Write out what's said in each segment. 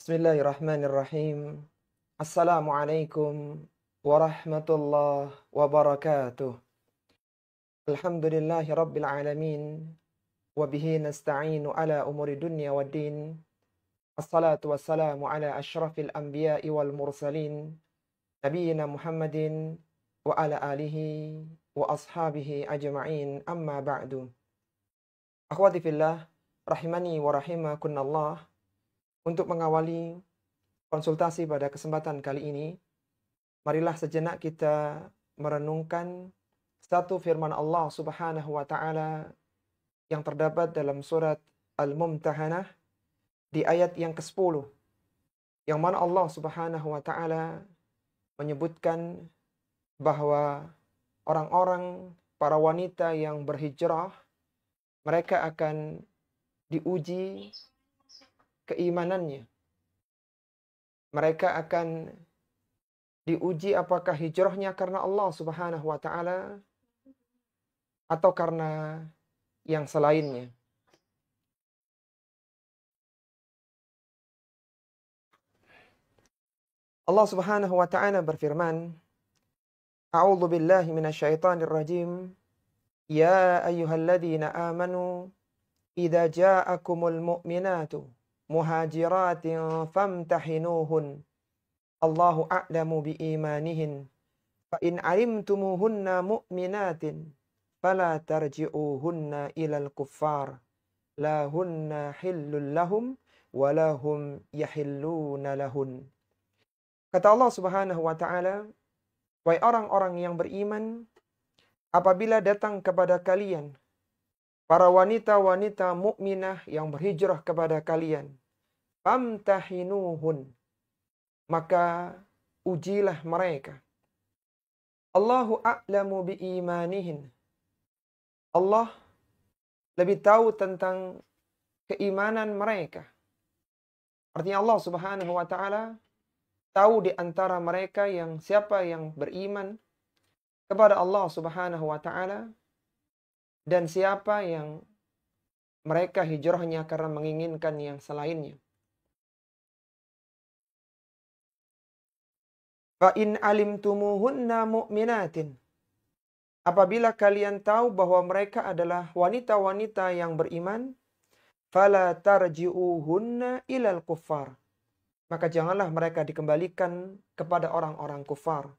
Bismillahirrahmanirrahim. Assalamualaikum warahmatullahi wabarakatuh. Alhamdulillahi rabbil alamin. Wabihi nasta'inu ala umuri dunya waddin. Assalatu wassalamu ala ashrafil anbiya'i wal mursalin. Nabiyyina Muhammadin wa ala alihi wa ashabihi ajma'in, amma ba'du. Akhwati fillah, rahimani wa rahimakunallah. Untuk mengawali konsultasi pada kesempatan kali ini, marilah sejenak kita merenungkan satu firman Allah Subhanahu wa taala yang terdapat dalam surat Al-Mumtahanah di ayat yang ke-10, yang mana Allah Subhanahu wa taala menyebutkan bahwa orang-orang, para wanita yang berhijrah, mereka akan diuji keimanannya. Mereka akan diuji apakah hijrahnya karena Allah Subhanahu wa taala atau karena yang selainnya. Allah Subhanahu wa taala berfirman, A'udzu billahi minasyaitonir rajim. Ya ayyuhalladzina amanu idza ja'akumul mu'minatu muhajiratin famtahinuhun. Allahu a'lamu biimanihin. Fa in 'alimtumuhunna mu'minatin fala tarji'uhunna ilal kuffar. La hunna hillul lahum wa lahum yahilluna lahun. Kata Allah Subhanahu wa taala, wahai orang-orang yang beriman, apabila datang kepada kalian para wanita-wanita mukminah yang berhijrah kepada kalian, famtahinuhun, maka ujilah mereka. Allahu a'lamu biimanihin. Allah lebih tahu tentang keimanan mereka. Artinya Allah Subhanahu wa taala tahu di antara mereka siapa yang beriman kepada Allah Subhanahu wa taala dan siapa yang mereka hijrahnya karena menginginkan yang selainnya. Fa in alimtumuhunna mu'minatin. Apabila kalian tahu bahwa mereka adalah wanita-wanita yang beriman, fala tarji'uhunna ilal kuffar. Maka janganlah mereka dikembalikan kepada orang-orang kufar.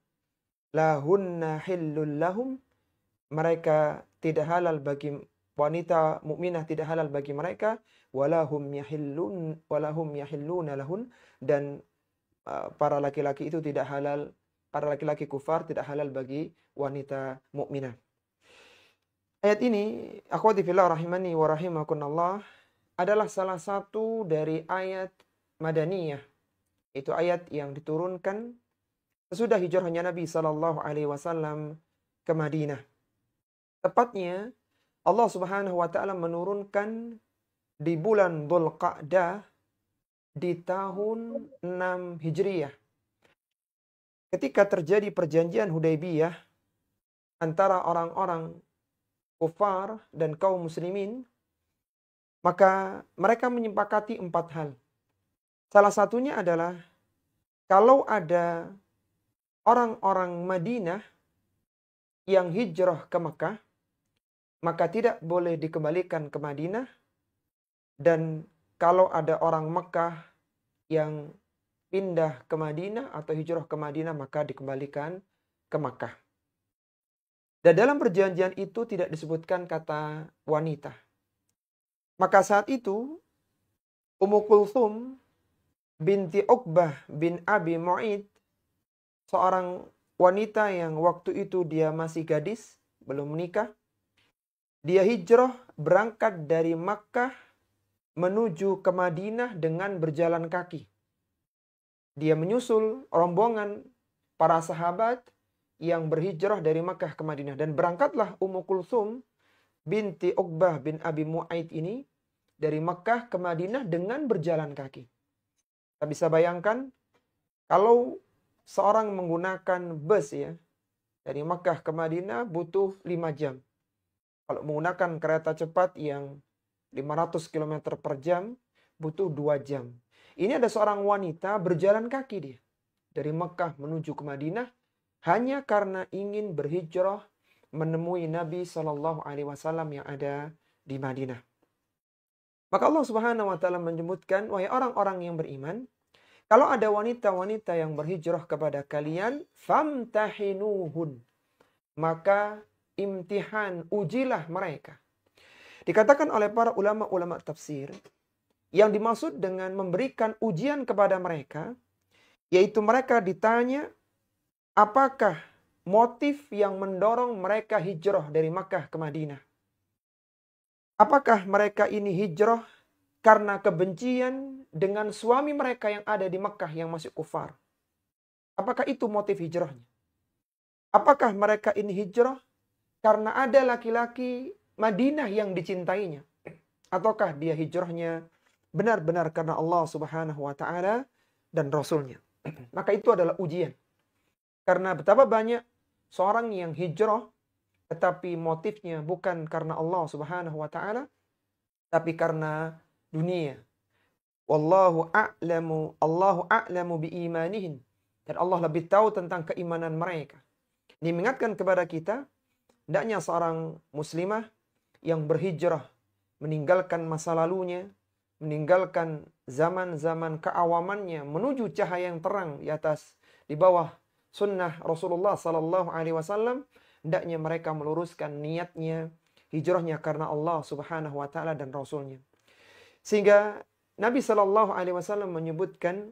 Lahunna hillul lahum. Mereka tidak halal bagi wanita mukminah, tidak halal bagi mereka. Walahum yahilluna lahun. Dan para laki-laki itu tidak halal, para laki-laki kufar tidak halal bagi wanita mukminah. Ayat ini, akhwati fillah rahimani wa rahimakunallah, adalah salah satu dari ayat Madaniyah. Itu ayat yang diturunkan sesudah hijrahnya Nabi SAW ke Madinah. Tepatnya Allah Subhanahu wa taala menurunkan di bulan Dzulqa'dah di tahun 6 Hijriyah. Ketika terjadi perjanjian Hudaybiyah antara orang-orang kufar dan kaum muslimin, maka mereka menyepakati 4 hal. Salah satunya adalah kalau ada orang-orang Madinah yang hijrah ke Mekah, maka tidak boleh dikembalikan ke Madinah. Dan kalau ada orang Mekah yang pindah ke Madinah atau hijrah ke Madinah, maka dikembalikan ke Mekah. Dan dalam perjanjian itu tidak disebutkan kata wanita. Maka saat itu Ummu Kulthum binti Uqbah bin Abi Mu'id, seorang wanita yang waktu itu dia masih gadis, belum menikah. Dia hijrah berangkat dari Makkah menuju ke Madinah dengan berjalan kaki. Dia menyusul rombongan para sahabat yang berhijrah dari Makkah ke Madinah. Dan berangkatlah Ummu Kulthum binti Uqbah bin Abi Mu'id ini dari Makkah ke Madinah dengan berjalan kaki. Kita bisa bayangkan kalau seorang menggunakan bus ya, dari Makkah ke Madinah butuh 5 jam. Kalau menggunakan kereta cepat yang 500 km per jam butuh 2 jam. Ini ada seorang wanita berjalan kaki dia dari Mekah menuju ke Madinah hanya karena ingin berhijrah menemui Nabi Shallallahu Alaihi Wasallam yang ada di Madinah. Maka Allah Subhanahu Wa Taala menyebutkan, wahai orang-orang yang beriman, kalau ada wanita-wanita yang berhijrah kepada kalian, famtahinuhun, maka imtihan, ujilah mereka. Dikatakan oleh para ulama-ulama tafsir, yang dimaksud dengan memberikan ujian kepada mereka, yaitu mereka ditanya, apakah motif yang mendorong mereka hijrah dari Makkah ke Madinah? Apakah mereka ini hijrah karena kebencian dengan suami mereka yang ada di Makkah yang masih kufar? Apakah itu motif hijrahnya? Apakah mereka ini hijrah karena ada laki-laki Madinah yang dicintainya? Ataukah dia hijrahnya benar-benar karena Allah Subhanahu wa Ta'ala dan Rasulnya? Maka itu adalah ujian. Karena betapa banyak seorang yang hijrah tetapi motifnya bukan karena Allah Subhanahu wa Ta'ala, tapi karena dunia. Wallahu a'lamu biimanihim. Dan Allah lebih tahu tentang keimanan mereka. Ini mengingatkan kepada kita, hendaknya seorang muslimah yang berhijrah, meninggalkan masa lalunya, meninggalkan zaman-zaman keawamannya, menuju cahaya yang terang di bawah sunnah Rasulullah Sallallahu Alaihi Wasallam, hendaknya mereka meluruskan niatnya, hijrahnya karena Allah Subhanahu Wa Taala dan Rasulnya. Sehingga Nabi Sallallahu Alaihi Wasallam menyebutkan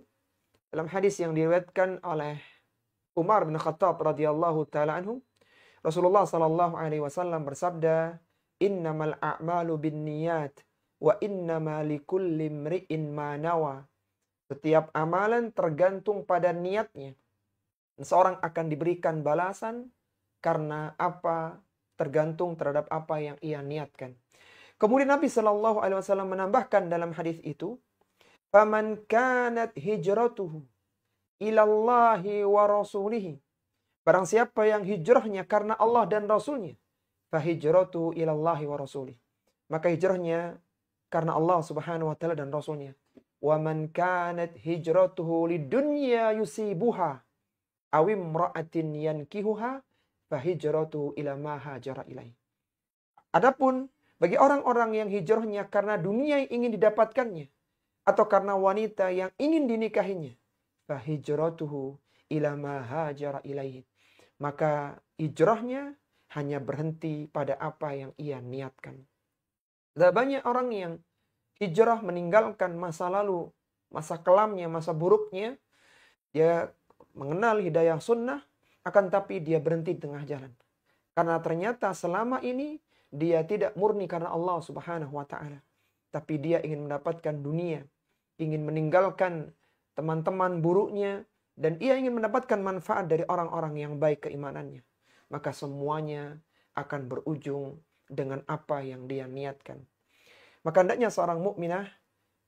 dalam hadis yang diriwayatkan oleh Umar bin Khattab radhiyallahu taala anhu, Rasulullah Sallallahu Alaihi Wasallam bersabda, "Innamal a'malu binniyat wa innama likulli imri'in ma nawa." Setiap amalan tergantung pada niatnya. Seorang akan diberikan balasan karena apa, tergantung terhadap apa yang ia niatkan. Kemudian Nabi Shallallahu Alaihi Wasallam menambahkan dalam hadis itu, "Faman kanat hijratuhu ilallahi wa rasulihi." Barang siapa yang hijrahnya karena Allah dan Rasulnya, fahijratuhu ilallahi wa rasulih. Maka hijrahnya karena Allah Subhanahu wa Ta'ala dan Rasulnya. Wa man kanat hijratuhu lidunya yusibuha awim ra'atin yankihuha fahijratu ila ma hajara ilaih. Adapun bagi orang-orang yang hijrahnya karena dunia yang ingin didapatkannya atau karena wanita yang ingin dinikahinya, fahijratuhu ila ma hajara ilaih. Maka hijrahnya hanya berhenti pada apa yang ia niatkan. Ada banyak orang yang hijrah meninggalkan masa lalu, masa kelamnya, masa buruknya. Dia mengenal hidayah sunnah, akan tapi dia berhenti di tengah jalan. Karena ternyata selama ini dia tidak murni karena Allah Subhanahu wa Ta'ala. Tapi dia ingin mendapatkan dunia, ingin meninggalkan teman-teman buruknya, dan ia ingin mendapatkan manfaat dari orang-orang yang baik keimanannya. Maka semuanya akan berujung dengan apa yang dia niatkan. Maka hendaknya seorang mukminah,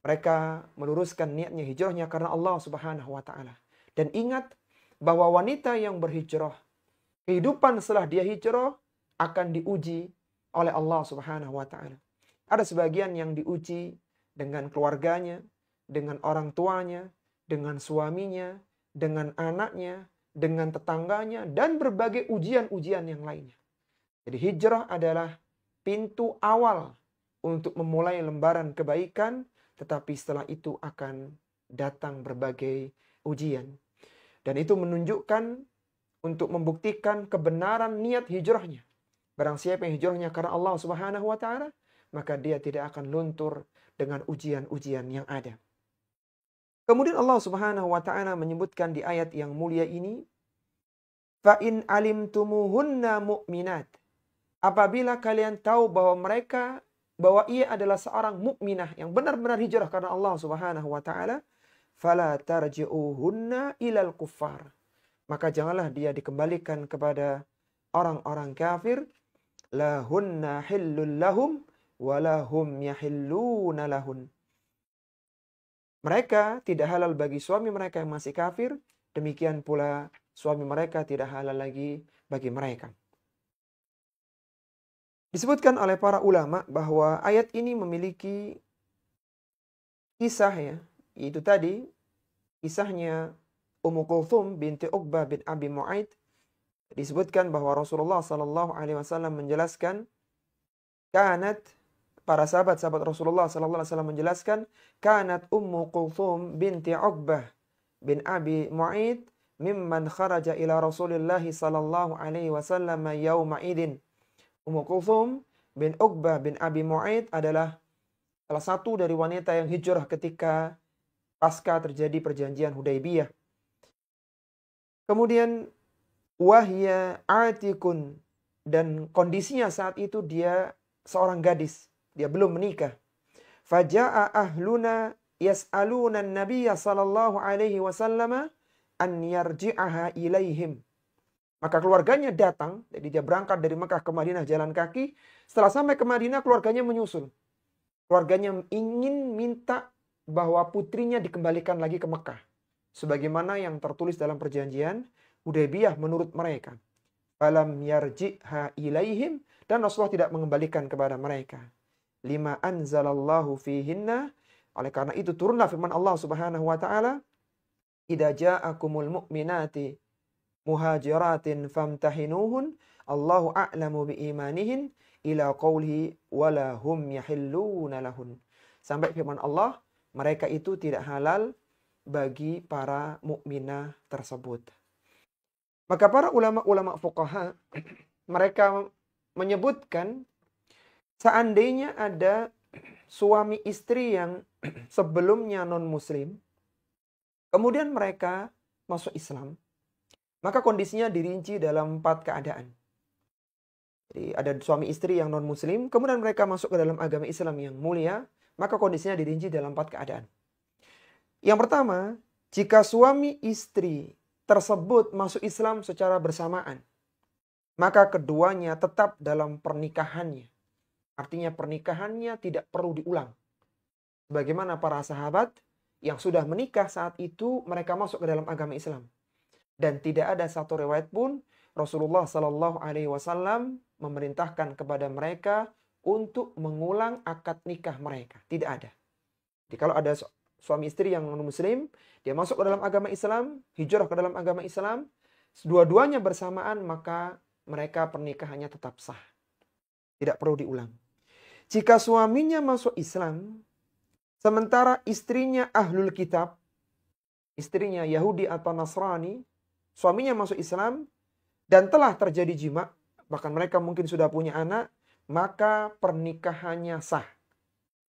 mereka meluruskan niatnya, hijrahnya karena Allah Subhanahu wa Ta'ala. Dan ingat bahwa wanita yang berhijrah, kehidupan setelah dia hijrah akan diuji oleh Allah Subhanahu wa Ta'ala. Ada sebagian yang diuji dengan keluarganya, dengan orang tuanya, dengan suaminya, dengan anaknya, dengan tetangganya, dan berbagai ujian-ujian yang lainnya. Jadi hijrah adalah pintu awal untuk memulai lembaran kebaikan, tetapi setelah itu akan datang berbagai ujian. Dan itu menunjukkan untuk membuktikan kebenaran niat hijrahnya. Barang siapa yang hijrahnya karena Allah Subhanahu wa Ta'ala, maka dia tidak akan luntur dengan ujian-ujian yang ada. Kemudian Allah Subhanahu wa Ta'ala menyebutkan di ayat yang mulia ini, "Fa in alimtumuhunna mu'minat." Apabila kalian tahu bahwa ia adalah seorang mukminah yang benar-benar hijrah karena Allah Subhanahu wa Ta'ala, fala tarji'uhunna ilal kuffar. Maka janganlah dia dikembalikan kepada orang-orang kafir. Lahunna hillul lahum walahum yahilluna lahun. Mereka tidak halal bagi suami mereka yang masih kafir, demikian pula suami mereka tidak halal lagi bagi mereka. Disebutkan oleh para ulama bahwa ayat ini memiliki kisah Itu tadi kisahnya Ummu Kulthum binti Uqbah bin Abi Mu'aid. Disebutkan bahwa Rasulullah sallallahu alaihi wasallam menjelaskan, kanat, para sahabat-sahabat Rasulullah sallallahu alaihi wasallam menjelaskan, kanat Ummu Kulthum binti Uqbah bin Abi Mu'aid mimman kharaja ila Rasulillah sallallahu alaihi wasallam yauma idin. Ummu Kulthum bin Uqbah bin Abi Mu'aid adalah salah satu dari wanita yang hijrah ketika pasca terjadi perjanjian Hudaybiyah. Kemudian wahya atikun, dan kondisinya saat itu dia seorang gadis, dia belum menikah. Faja'a ahluna yas'aluna an-nabiyya sallallahu alaihi wasallam an yarji'aha ilaihim. Maka keluarganya datang, jadi dia berangkat dari Mekah ke Madinah jalan kaki. Setelah sampai ke Madinah, keluarganya menyusul. Keluarganya ingin minta bahwa putrinya dikembalikan lagi ke Mekah. Sebagaimana yang tertulis dalam perjanjian Hudaybiyah menurut mereka. Falam yarji'ha ilaihim, dan Rasulullah tidak mengembalikan kepada mereka. Lima anzalallahu fihinna, oleh karena itu turunlah firman Allah Subhanahu wa taala, idza ja'akumul mu'minati muhajiratin famtahinuhun Allahu a'lamu biimanihin ila qawlihi wala hum yahilluna lahun. Sampai firman Allah, mereka itu tidak halal bagi para mukminah tersebut. Maka para ulama-ulama fuqaha mereka menyebutkan, seandainya ada suami istri yang sebelumnya non-muslim, kemudian mereka masuk Islam, maka kondisinya dirinci dalam 4 keadaan. Jadi ada suami istri yang non-muslim, kemudian mereka masuk ke dalam agama Islam yang mulia, maka kondisinya dirinci dalam 4 keadaan. Yang pertama, jika suami istri tersebut masuk Islam secara bersamaan, maka keduanya tetap dalam pernikahannya. Artinya pernikahannya tidak perlu diulang. Bagaimana para sahabat yang sudah menikah saat itu, mereka masuk ke dalam agama Islam. Dan tidak ada satu riwayat pun Rasulullah Sallallahu Alaihi Wasallam memerintahkan kepada mereka untuk mengulang akad nikah mereka. Tidak ada. Jadi kalau ada suami istri yang non-muslim, dia masuk ke dalam agama Islam, hijrah ke dalam agama Islam, dua-duanya bersamaan, maka mereka pernikahannya tetap sah. Tidak perlu diulang. Jika suaminya masuk Islam, sementara istrinya ahlul kitab, istrinya Yahudi atau Nasrani, suaminya masuk Islam, dan telah terjadi jima, bahkan mereka mungkin sudah punya anak, maka pernikahannya sah.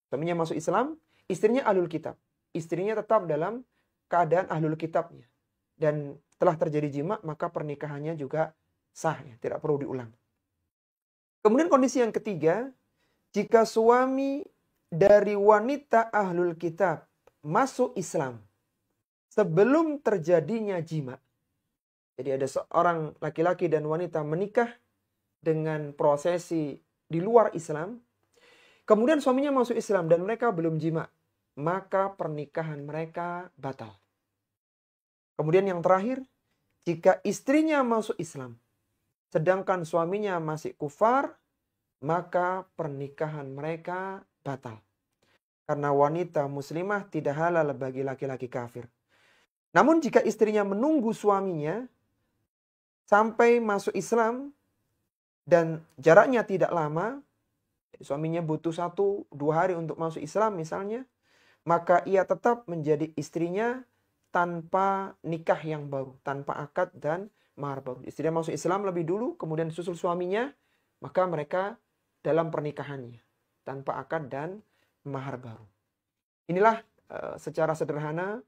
Suaminya masuk Islam, istrinya ahlul kitab. Istrinya tetap dalam keadaan ahlul kitabnya. Dan telah terjadi jima, maka pernikahannya juga sah, ya, tidak perlu diulang. Kemudian kondisi yang ketiga, jika suami dari wanita ahlul kitab masuk Islam sebelum terjadinya jima. Jadi ada seorang laki-laki dan wanita menikah dengan prosesi di luar Islam. Kemudian suaminya masuk Islam dan mereka belum jima, maka pernikahan mereka batal. Kemudian yang terakhir, jika istrinya masuk Islam, sedangkan suaminya masih kufar, maka pernikahan mereka batal. Karena wanita muslimah tidak halal bagi laki-laki kafir. Namun jika istrinya menunggu suaminya sampai masuk Islam dan jaraknya tidak lama, suaminya butuh 1-2 hari untuk masuk Islam misalnya, maka ia tetap menjadi istrinya tanpa nikah yang baru, tanpa akad dan mahar baru. Istrinya masuk Islam lebih dulu, kemudian susul suaminya, maka mereka dalam pernikahannya tanpa akad dan mahar baru. Inilah secara sederhana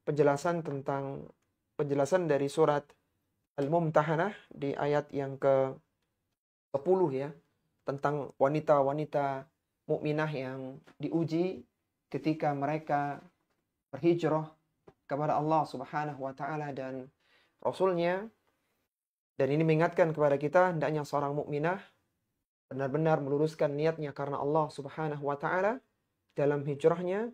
penjelasan dari surat Al-Mumtahanah di ayat yang ke-10 ya, tentang wanita-wanita mukminah yang diuji ketika mereka berhijrah kepada Allah Subhanahu wa taala dan Rasul-Nya. Dan ini mengingatkan kepada kita hendaknya seorang mukminah benar-benar meluruskan niatnya karena Allah Subhanahu wa taala dalam hijrahnya,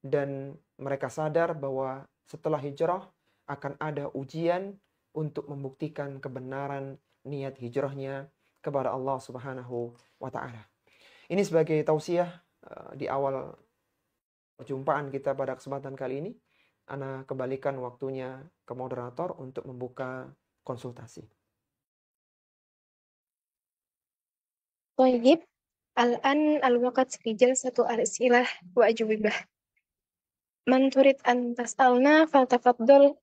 dan mereka sadar bahwa setelah hijrah akan ada ujian untuk membuktikan kebenaran niat hijrahnya kepada Allah Subhanahu wa taala. Ini sebagai tausiah di awal perjumpaan kita pada kesempatan kali ini. Ana kembalikan waktunya ke moderator untuk membuka konsultasi. طيب الآن الوقت في جلسة الأسئلة وأجوبة. من تريد أن تسألنا فلتفضل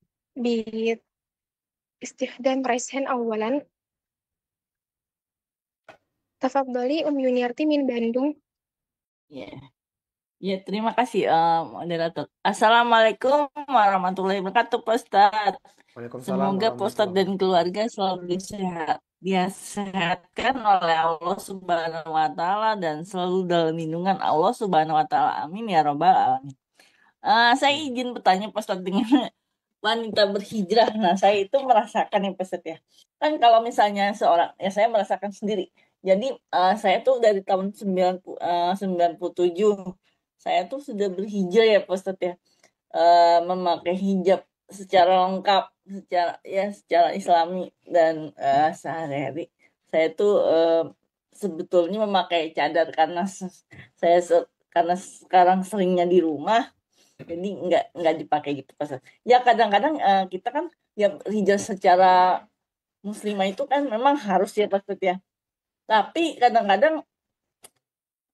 باستخدام raise hand أولا. تفضلي Yuniarti min Bandung. Ya, ya terima kasih moderator. Assalamualaikum warahmatullahi wabarakatuh, Pak Ustadz. Waalaikumsalam Semoga Pak Ustadz warahmatullahi dan wabarakatuh. keluarga selalu sehat, disehatkan oleh Allah Subhanahu wa Ta'ala dan selalu dalam lindungan Allah Subhanahu wa Ta'ala. Amin ya Rabbal Alamin. Saya izin bertanya Pak Ustadz dengan wanita berhijrah. Nah, saya itu merasakan ya Pak Ustadz ya. Kan kalau misalnya seorang, ya saya merasakan sendiri. Jadi saya tuh dari tahun 97 saya tuh sudah berhijrah ya Pak Ustadz ya. Memakai hijab secara lengkap, secara Islami dan sehari-hari. Saya tuh sebetulnya memakai cadar karena karena sekarang seringnya di rumah, jadi nggak dipakai gitu Pak Ustadz. Ya kadang-kadang kita kan ya hijab secara muslimah itu kan memang harus ya Pak Ustadz ya. Tapi kadang-kadang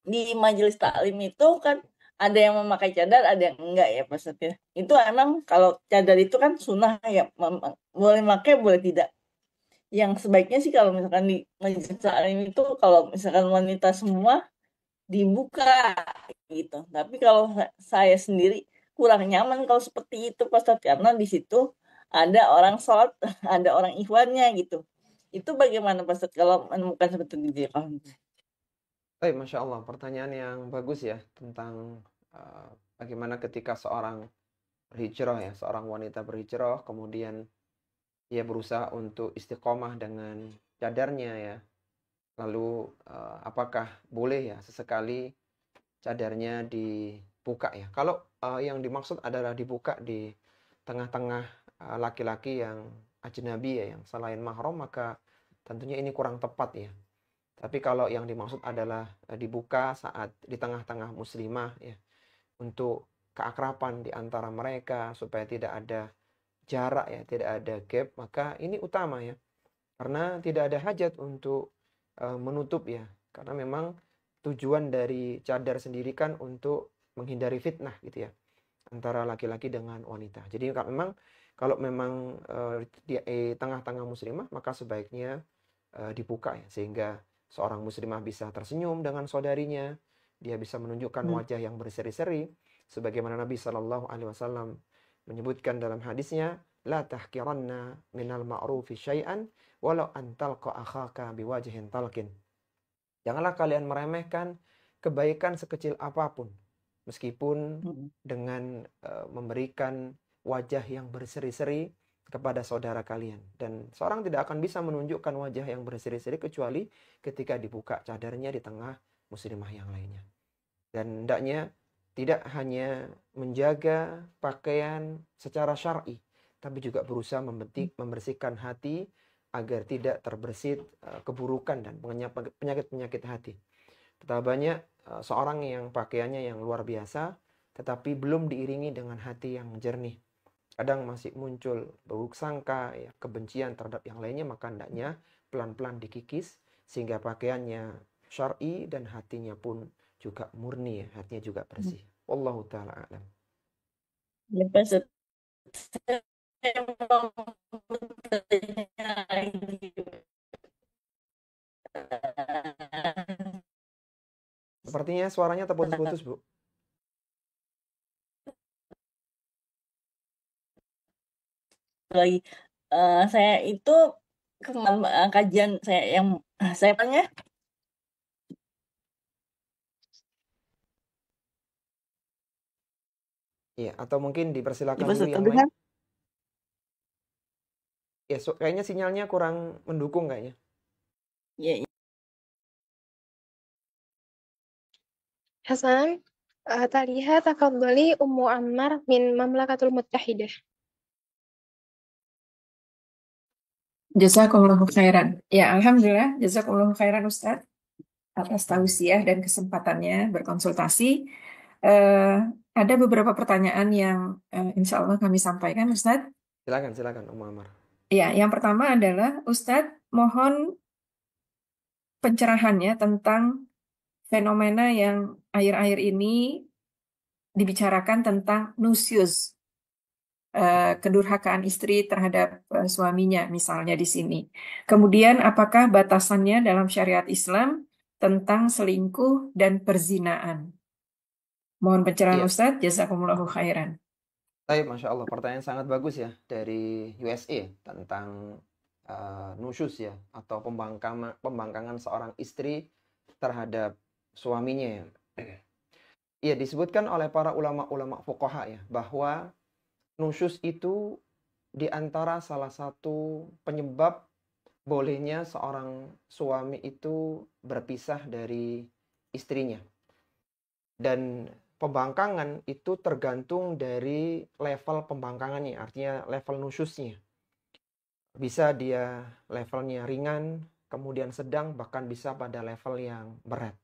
di majelis taklim itu kan ada yang memakai cadar, ada yang enggak ya Pak Ustadz ya. Itu emang kalau cadar itu kan sunnah ya, boleh pakai boleh tidak. Yang sebaiknya sih kalau misalkan di majelis taklim itu kalau misalkan wanita semua dibuka gitu. Tapi kalau saya sendiri kurang nyaman kalau seperti itu Pak Ustadz, karena di situ ada orang sholat, ada orang ikhwannya gitu. Itu bagaimana Pak Ustadz kalau menemukan seperti itu? Baik, Masya Allah, pertanyaan yang bagus ya tentang bagaimana ketika seorang berhijrah ya, seorang wanita berhijrah, kemudian ia berusaha untuk istiqomah dengan cadarnya ya. Lalu apakah boleh ya sesekali cadarnya dibuka ya? Kalau yang dimaksud adalah dibuka di tengah-tengah laki-laki yang ajnabi ya, yang selain mahram, maka tentunya ini kurang tepat ya. Tapi kalau yang dimaksud adalah dibuka saat di tengah-tengah muslimah ya, untuk keakraban di antara mereka supaya tidak ada jarak ya, tidak ada gap, maka ini utama ya. Karena tidak ada hajat untuk menutup ya. Karena memang tujuan dari cadar sendiri kan untuk menghindari fitnah gitu ya antara laki-laki dengan wanita. Jadi kalau memang di tengah-tengah muslimah, maka sebaiknya dibuka ya, sehingga seorang muslimah bisa tersenyum dengan saudarinya, dia bisa menunjukkan wajah yang berseri-seri, sebagaimana Nabi Shallallahu Alaihi Wasallam menyebutkan dalam hadisnya, la tahkiranna minal ma'rufi syai'an walau antal akhaka biwajhin talqin. Janganlah kalian meremehkan kebaikan sekecil apapun, meskipun dengan memberikan wajah yang berseri-seri kepada saudara kalian. Dan seorang tidak akan bisa menunjukkan wajah yang berseri-seri kecuali ketika dibuka cadarnya di tengah muslimah yang lainnya. Dan hendaknya tidak hanya menjaga pakaian secara syar'i, tapi juga berusaha membersihkan hati agar tidak terbersit keburukan dan penyakit-penyakit hati. Betapa banyak seorang yang pakaiannya yang luar biasa, tetapi belum diiringi dengan hati yang jernih. Kadang masih muncul buruk sangka, ya, kebencian terhadap yang lainnya, maka hendaknya pelan-pelan dikikis sehingga pakaiannya syar'i dan hatinya pun juga murni, ya, hatinya juga bersih. Wallahu taala a'lam. Ya, Pak Ustadz. Sepertinya suaranya terputus-putus, Bu. Lagi saya itu kemarin kajian saya yang saya tanya Iya, atau mungkin dipersilakan Pak dulu Ustadz, yang lain. terdengar? Ya, kayaknya sinyalnya kurang mendukung kayaknya. Ya, Hasan, taliha tafadhali Ummu Ammar min Mamlakatul Muttahidah. Jazakumullahu khairan. Ya, alhamdulillah, jazakumullahu khairan Ustadz atas tausiah dan kesempatannya berkonsultasi. ada beberapa pertanyaan yang insya Allah kami sampaikan, Ustadz. Silakan Ummu Amar. Ya, yang pertama adalah Ustadz, mohon pencerahannya tentang fenomena yang akhir-akhir ini dibicarakan tentang nusyuz, kedurhakaan istri terhadap suaminya, misalnya di sini. Kemudian, apakah batasannya dalam syariat Islam tentang selingkuh dan perzinaan? Mohon pencerahan Iya, Ustadz, jazakumullahu khairan. baik, Masya Allah. Pertanyaan sangat bagus ya dari USA tentang nusyuz ya, atau pembangkangan seorang istri terhadap suaminya ya. Iya, disebutkan oleh para ulama-ulama fuqaha ya, bahwa nusyuz itu di antara salah satu penyebab bolehnya seorang suami itu berpisah dari istrinya. Dan pembangkangan itu tergantung dari level pembangkangannya, artinya level nusyuznya. Bisa dia levelnya ringan, kemudian sedang, bahkan bisa pada level yang berat.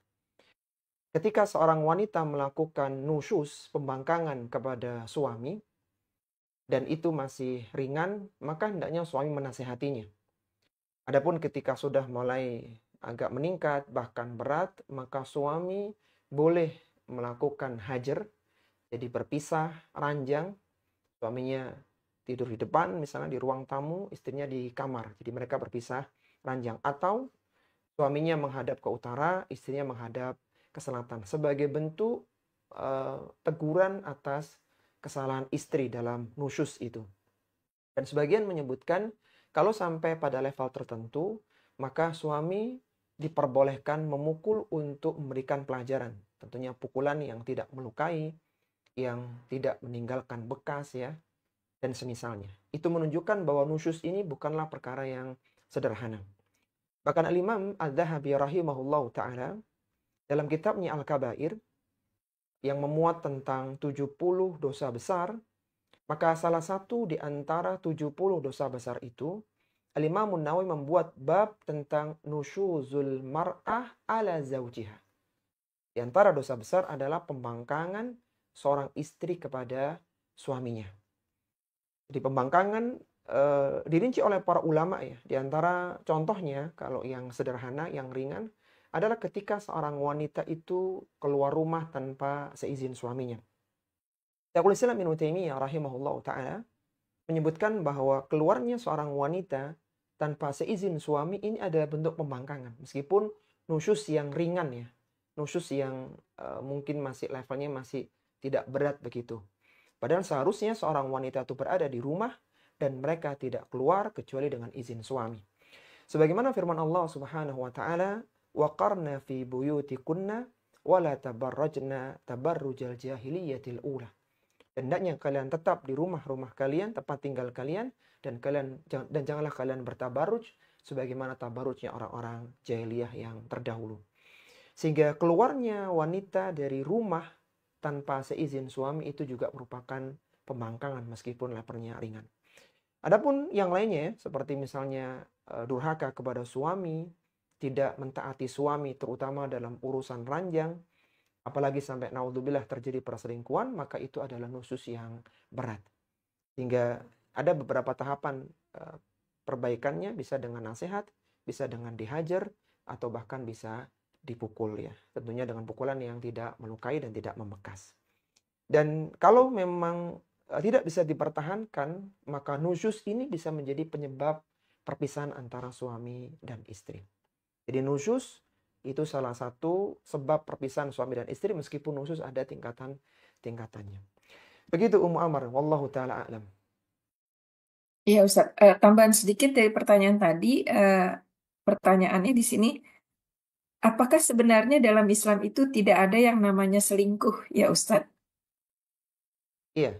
Ketika seorang wanita melakukan nusyuz, pembangkangan kepada suami, dan itu masih ringan, maka hendaknya suami menasihatinya. Adapun ketika sudah mulai agak meningkat, bahkan berat, maka suami boleh melakukan hajar, jadi berpisah, ranjang. Suaminya tidur di depan, misalnya di ruang tamu, istrinya di kamar. Jadi mereka berpisah, ranjang. Atau suaminya menghadap ke utara, istrinya menghadap ke selatan. Sebagai bentuk teguran atas kesalahan istri dalam nusyuz itu. Dan sebagian menyebutkan kalau sampai pada level tertentu, maka suami diperbolehkan memukul untuk memberikan pelajaran. Tentunya pukulan yang tidak melukai, yang tidak meninggalkan bekas ya, dan semisalnya. Itu menunjukkan bahwa nusyuz ini bukanlah perkara yang sederhana. Bahkan Al-Imam Adz-Dzahabi rahimahullahu ta'ala dalam kitabnya Al-Kabair yang memuat tentang 70 dosa besar, maka salah satu di antara 70 dosa besar itu, Al-Imam Nawawi membuat bab tentang nusyuzul mar'ah ala zawjiha. Di antara dosa besar adalah pembangkangan seorang istri kepada suaminya. Jadi pembangkangan dirinci oleh para ulama ya. Di antara contohnya, kalau yang sederhana, yang ringan, adalah ketika seorang wanita itu keluar rumah tanpa seizin suaminya. Syekhul Islam Ibnu Taimiyah rahimahullahu ta'ala menyebutkan bahwa keluarnya seorang wanita tanpa seizin suami ini adalah bentuk pembangkangan. Meskipun nusyuz yang ringan ya. Nusyuz yang mungkin masih levelnya masih tidak berat begitu. Padahal seharusnya seorang wanita itu berada di rumah dan mereka tidak keluar kecuali dengan izin suami. Sebagaimana firman Allah Subhanahu wa taala, "Waqarna fi buyutikunna wa la tabarrajna tabarrujal jahiliyatil ula." Hendaknya kalian tetap di rumah-rumah kalian, tempat tinggal kalian, dan janganlah kalian bertabarruj sebagaimana tabarrujnya orang-orang jahiliyah yang terdahulu. Sehingga keluarnya wanita dari rumah tanpa seizin suami itu juga merupakan pembangkangan meskipun levelnya ringan. Adapun yang lainnya seperti misalnya durhaka kepada suami, tidak mentaati suami terutama dalam urusan ranjang, apalagi sampai naudzubillah terjadi perselingkuhan, maka itu adalah nusyuz yang berat. Hingga ada beberapa tahapan perbaikannya, bisa dengan nasihat, bisa dengan dihajar, atau bahkan bisa dipukul ya. Tentunya dengan pukulan yang tidak melukai dan tidak membekas. Dan kalau memang tidak bisa dipertahankan, maka nusyuz ini bisa menjadi penyebab perpisahan antara suami dan istri. Jadi nusyuz itu salah satu sebab perpisahan suami dan istri, meskipun nusyuz ada tingkatannya. Begitu Ummu Amar, wallahu taala a'lam. Iya Ustaz, tambahan sedikit dari pertanyaan tadi, pertanyaannya di sini, apakah sebenarnya dalam Islam itu tidak ada yang namanya selingkuh ya Ustaz? Iya,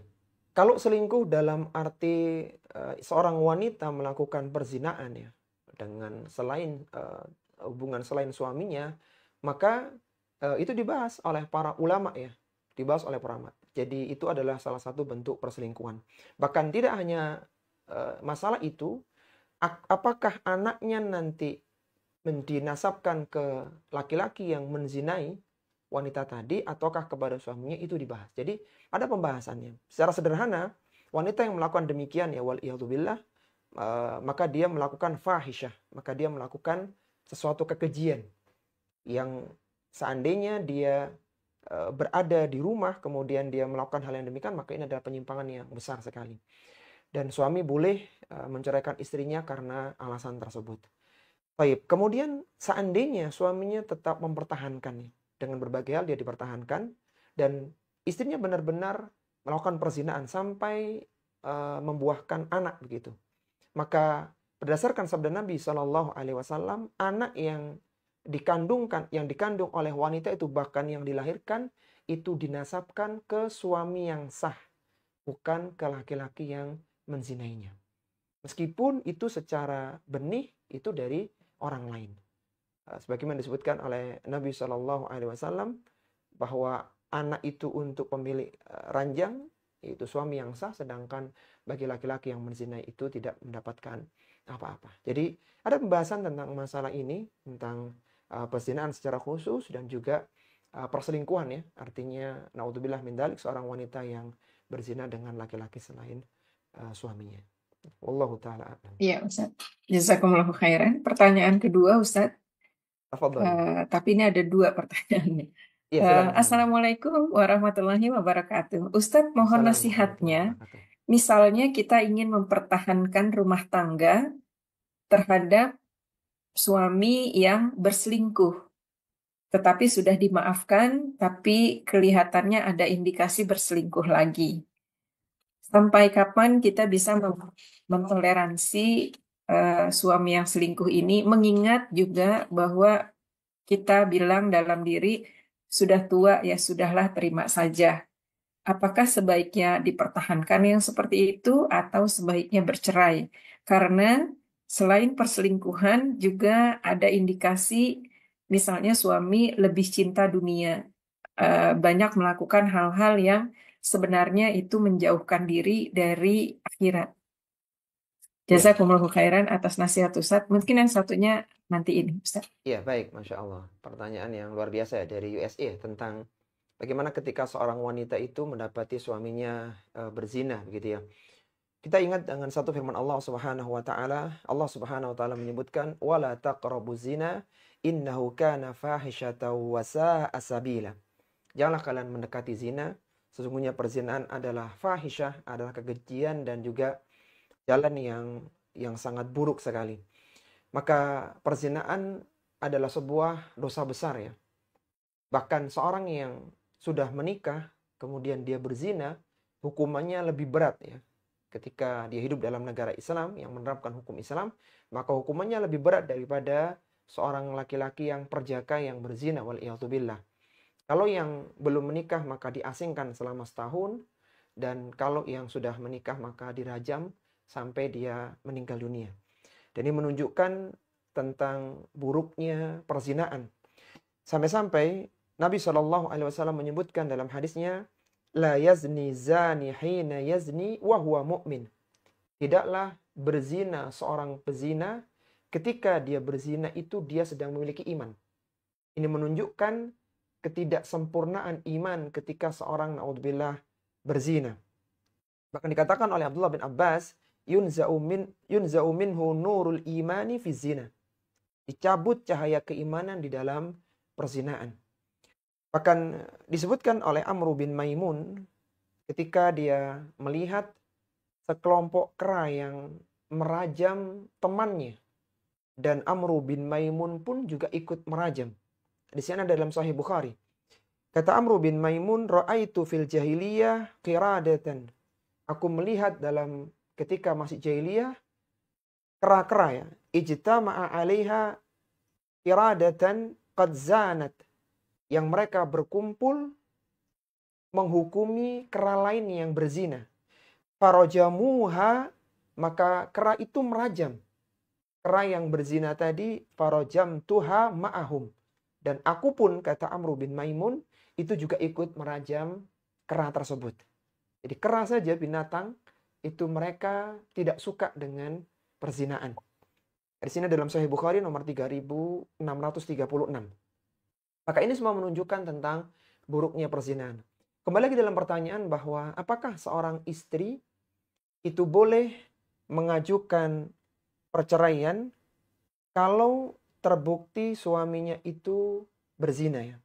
kalau selingkuh dalam arti seorang wanita melakukan perzinaan ya dengan hubungan selain suaminya, maka itu dibahas oleh para ulama ya, dibahas oleh para ulama. Jadi itu adalah salah satu bentuk perselingkuhan. Bahkan tidak hanya masalah itu, apakah anaknya nanti dinasabkan ke laki-laki yang menzinai wanita tadi ataukah kepada suaminya, itu dibahas. Jadi ada pembahasannya. Secara sederhana, wanita yang melakukan demikian ya waliyadzubillah, maka dia melakukan fahisyah, maka dia melakukan sesuatu kekejian yang seandainya dia berada di rumah kemudian dia melakukan hal yang demikian, maka ini adalah penyimpangan yang besar sekali. Dan suami boleh menceraikan istrinya karena alasan tersebut. Baik, kemudian seandainya suaminya tetap mempertahankannya dengan berbagai hal, dia dipertahankan dan istrinya benar-benar melakukan perzinaan sampai membuahkan anak begitu. Maka berdasarkan sabda Nabi Shallallahu Alaihi Wasallam, anak yang dikandung oleh wanita itu, bahkan yang dilahirkan itu dinasabkan ke suami yang sah, bukan ke laki-laki yang menzinainya. Meskipun itu secara benih itu dari orang lain. Sebagaimana disebutkan oleh Nabi Shallallahu Alaihi Wasallam bahwa anak itu untuk pemilik ranjang, yaitu suami yang sah, sedangkan bagi laki-laki yang menzinai itu tidak mendapatkan apa-apa. Jadi ada pembahasan tentang masalah ini, tentang perzinaan secara khusus dan juga perselingkuhan ya. Artinya naudzubillah min dzalik, seorang wanita yang berzina dengan laki-laki selain suaminya. Wallahu taala a'lam. Iya, Ustaz. Jazakumullahu khairan. Pertanyaan kedua, Ustaz. Tafadhol. Tapi ini ada 2 pertanyaannya. Iya, silakan. Assalamualaikum warahmatullahi wabarakatuh. Ustadz, mohon Assalamualaikum nasihatnya. warahmatullahi wabarakatuh. Misalnya kita ingin mempertahankan rumah tangga terhadap suami yang berselingkuh, tetapi sudah dimaafkan, tapi kelihatannya ada indikasi berselingkuh lagi. Sampai kapan kita bisa mentoleransi suami yang selingkuh ini, mengingat juga bahwa kita bilang dalam diri, sudah tua ya sudahlah, terima saja. Apakah sebaiknya dipertahankan yang seperti itu atau sebaiknya bercerai? Karena selain perselingkuhan juga ada indikasi misalnya suami lebih cinta dunia, banyak melakukan hal-hal yang sebenarnya itu menjauhkan diri dari akhirat. Jazakumullahu khairan atas nasihat Ustaz. Mungkin yang satunya nanti ini Ustaz. Iya, baik, Masya Allah. Pertanyaan yang luar biasa ya dari USA tentang bagaimana ketika seorang wanita itu mendapati suaminya berzina begitu ya. Kita ingat dengan satu firman Allah Subhanahu wa taala. Allah Subhanahu wa taala menyebutkan wala taqrabuz zina innahu kana fahisyatan wa sa'a sabila. Janganlah kalian mendekati zina, sesungguhnya perzinaan adalah fahisyah, adalah kekejian dan juga jalan yang sangat buruk sekali. Maka perzinaan adalah sebuah dosa besar ya. Bahkan seorang yang sudah menikah kemudian dia berzina, hukumannya lebih berat ya. Ketika dia hidup dalam negara Islam yang menerapkan hukum Islam, maka hukumannya lebih berat daripada seorang laki-laki yang perjaka yang berzina waliyadzubillah. Kalau yang belum menikah maka diasingkan selama setahun, dan kalau yang sudah menikah maka dirajam sampai dia meninggal dunia. Dan ini menunjukkan tentang buruknya perzinaan. Sampai-sampai Nabi SAW menyebutkan dalam hadisnya, la yazni zani hina yazni wa huwa mu'min. Tidaklah berzina seorang pezina ketika dia berzina itu dia sedang memiliki iman. Ini menunjukkan ketidaksempurnaan iman ketika seorang naudzubillah berzina. Bahkan dikatakan oleh Abdullah bin Abbas, yunza'u minhu nurul imani fi zina. Dicabut cahaya keimanan di dalam perzinaan. Bahkan disebutkan oleh Amr bin Maimun ketika dia melihat sekelompok kera yang merajam temannya, dan Amr bin Maimun pun juga ikut merajam. Di sini ada dalam Sahih Bukhari. Kata Amr bin Maimun, ra'aitu fil jahiliyah qiradatan. Aku melihat dalam ketika masih jahiliyah kera-kera ya, ijtama'a 'alaiha qiradatan qad zanat, yang mereka berkumpul menghukumi kera lain yang berzina. Farajamuha, maka kera itu merajam kera yang berzina tadi, farajamtuha ma'ahum. Dan aku pun, kata Amr bin Maimun, itu juga ikut merajam kera tersebut. Jadi kera saja binatang itu mereka tidak suka dengan perzinaan. Di sini dalam Sahih Bukhari nomor 3636. Maka ini semua menunjukkan tentang buruknya perzinahan. Kembali lagi dalam pertanyaan bahwa apakah seorang istri itu boleh mengajukan perceraian kalau terbukti suaminya itu berzina ya.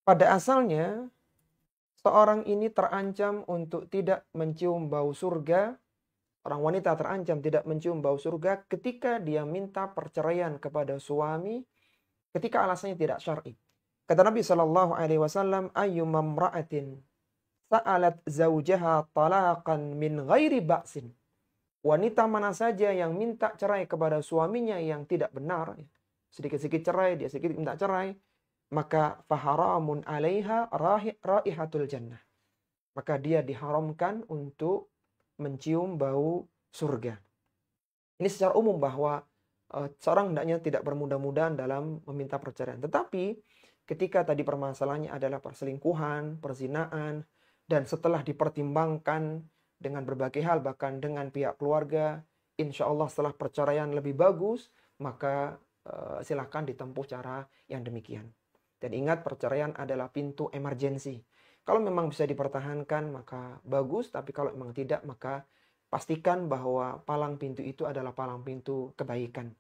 Pada asalnya seorang ini terancam untuk tidak mencium bau surga. Orang wanita terancam tidak mencium bau surga ketika dia minta perceraian kepada suami ketika alasannya tidak syar'i. Kata Nabi Shallallahu Alaihi Wasallam, "Ayyuma imra'atin sa'alat zaujaha talaqan min ghairi ba'sin." Wanita mana saja yang minta cerai kepada suaminya yang tidak benar, sedikit-sedikit cerai, dia sedikit minta cerai, maka faharamun 'alaiha raihatul jannah. Maka dia diharamkan untuk mencium bau surga. Ini secara umum bahwa seorang hendaknya tidak bermudah-mudahan dalam meminta perceraian. Tetapi ketika tadi permasalahannya adalah perselingkuhan, perzinaan, dan setelah dipertimbangkan dengan berbagai hal, bahkan dengan pihak keluarga, insya Allah setelah perceraian lebih bagus, maka silakan ditempuh cara yang demikian. Dan ingat, perceraian adalah pintu emergensi. Kalau memang bisa dipertahankan maka bagus, tapi kalau memang tidak maka pastikan bahwa palang pintu itu adalah palang pintu kebaikan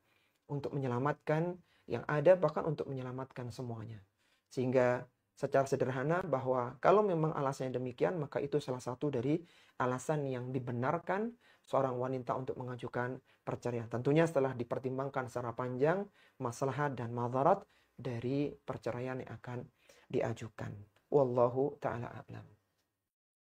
untuk menyelamatkan yang ada, bahkan untuk menyelamatkan semuanya. Sehingga secara sederhana bahwa kalau memang alasannya demikian, maka itu salah satu dari alasan yang dibenarkan seorang wanita untuk mengajukan perceraian. Tentunya setelah dipertimbangkan secara panjang maslahat dan madarat dari perceraian yang akan diajukan. Wallahu ta'ala a'lam.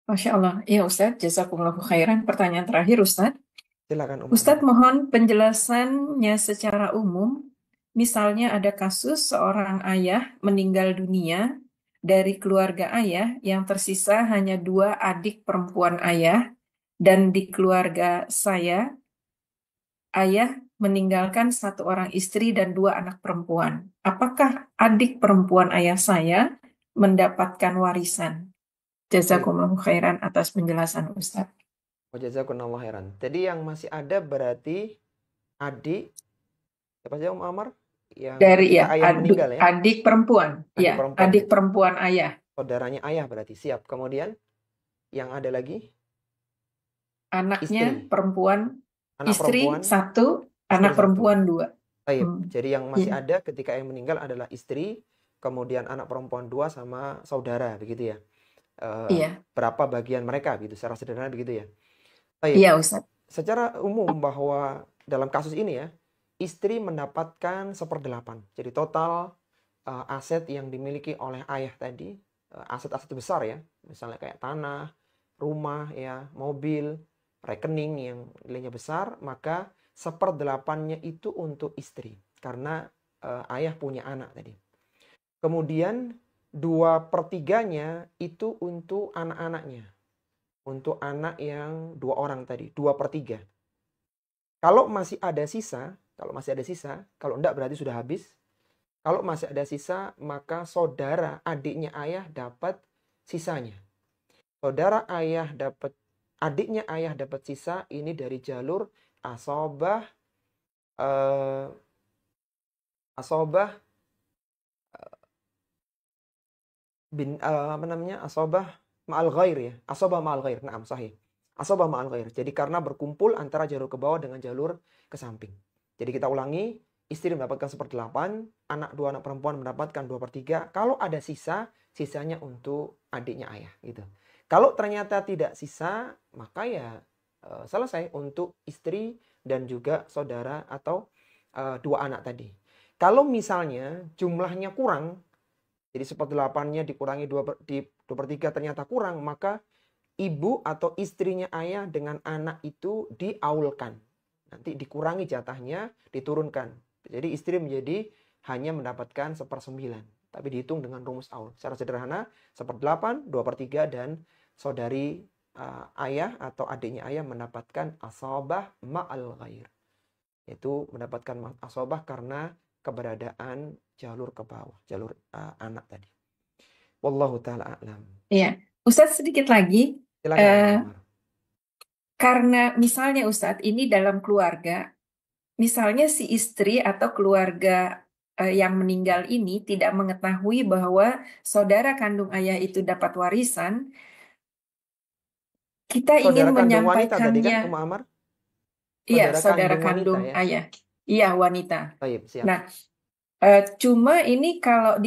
Masya Allah. Ya Ustadz, jazakumullahu khairan. Pertanyaan terakhir Ustadz. Silakan Ustadz mohon penjelasannya secara umum. Misalnya ada kasus seorang ayah meninggal dunia, dari keluarga ayah yang tersisa hanya 2 adik perempuan ayah, dan di keluarga saya, ayah meninggalkan 1 orang istri dan 2 anak perempuan. Apakah adik perempuan ayah saya mendapatkan warisan? Jazakumullahu khairan atas penjelasan Ustadz. Jazakumullahu khairan. Jadi yang masih ada berarti adik, siapa saja Amar? Yang Dari ketika ayah meninggal ya? Adik perempuan. Adik Ya, perempuan. adik perempuan ayah. Saudaranya ayah berarti, siap. Kemudian yang ada lagi? Anaknya Istri. perempuan, Anak istri perempuan, 1, istri anak 1. perempuan 2. Baik. Jadi yang masih Iya. ada ketika ayah meninggal adalah istri, kemudian anak perempuan 2 sama saudara, begitu ya? Iya. Berapa bagian mereka gitu, secara sederhana begitu ya? Baik. Iya Ustaz. Secara umum bahwa dalam kasus ini ya, istri mendapatkan 1/8. Jadi total aset yang dimiliki oleh ayah tadi, aset-aset besar ya, misalnya kayak tanah, rumah ya, mobil, rekening yang nilainya besar, maka 1/8-nya itu untuk istri karena ayah punya anak tadi. Kemudian 2/3-nya itu untuk anak-anaknya, untuk anak yang 2 orang tadi, 2/3. Kalau masih ada sisa, kalau enggak berarti sudah habis. Kalau masih ada sisa, maka saudara adiknya ayah dapat sisanya. Saudara ayah dapat, adiknya ayah dapat sisa ini dari jalur asobah, asobah ma'al ghair ya. Asobah ma'al ghair. Naam, sahih. Asobah ma'al ghair. Jadi karena berkumpul antara jalur ke bawah dengan jalur ke samping. Jadi kita ulangi, istri mendapatkan 1/8, anak 2 anak perempuan mendapatkan 2/3. Kalau ada sisa, sisanya untuk adiknya ayah gitu. Kalau ternyata tidak sisa, maka ya selesai untuk istri dan juga saudara atau 2 anak tadi. Kalau misalnya jumlahnya kurang, jadi 1/8-nya dikurangi 2/3 ternyata kurang, maka ibu atau istrinya ayah dengan anak itu diaulkan. Nanti dikurangi jatahnya, diturunkan. Jadi istri menjadi hanya mendapatkan 1/9. Tapi dihitung dengan rumus aul. Secara sederhana, 1/8, 2/3, dan saudari ayah atau adiknya ayah mendapatkan asobah ma'al ghair. Yaitu mendapatkan asobah karena keberadaan jalur ke bawah, jalur anak tadi. Wallahu ta'ala a'lam. Iya. Ustadz sedikit lagi. Silakan. Karena misalnya Ustadz ini dalam keluarga, misalnya si istri atau keluarga yang meninggal ini tidak mengetahui bahwa saudara kandung ayah itu dapat warisan, kita Saudara ingin kandung wanita tadi kan, menyampaikannya. Amar? Iya, Saudara saudara kandung wanita kandung ya. ayah. Iya, wanita. Baik, siap. Nah, cuma ini kalau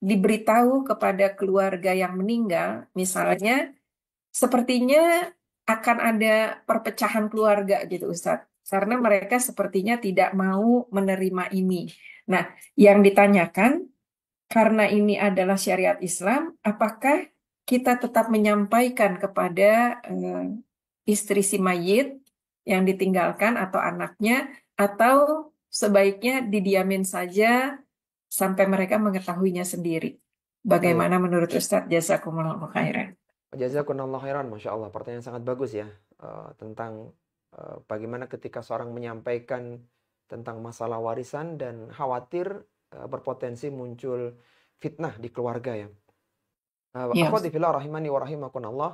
diberitahu kepada keluarga yang meninggal, misalnya, sepertinya akan ada perpecahan keluarga gitu, Ustadz. Karena mereka sepertinya tidak mau menerima ini. Nah, yang ditanyakan, karena ini adalah syariat Islam, apakah kita tetap menyampaikan kepada istri si mayit yang ditinggalkan atau anaknya, atau sebaiknya didiamin saja sampai mereka mengetahuinya sendiri? Baik. Bagaimana menurut Ustadz? Jazakumullahu khairan. Jazakumullah khairan, Masya Allah. Pertanyaan sangat bagus ya. Tentang bagaimana ketika seorang menyampaikan tentang masalah warisan dan khawatir berpotensi muncul fitnah di keluarga ya. Iya, Akhwati fillah rahimani wa rahimakumullah.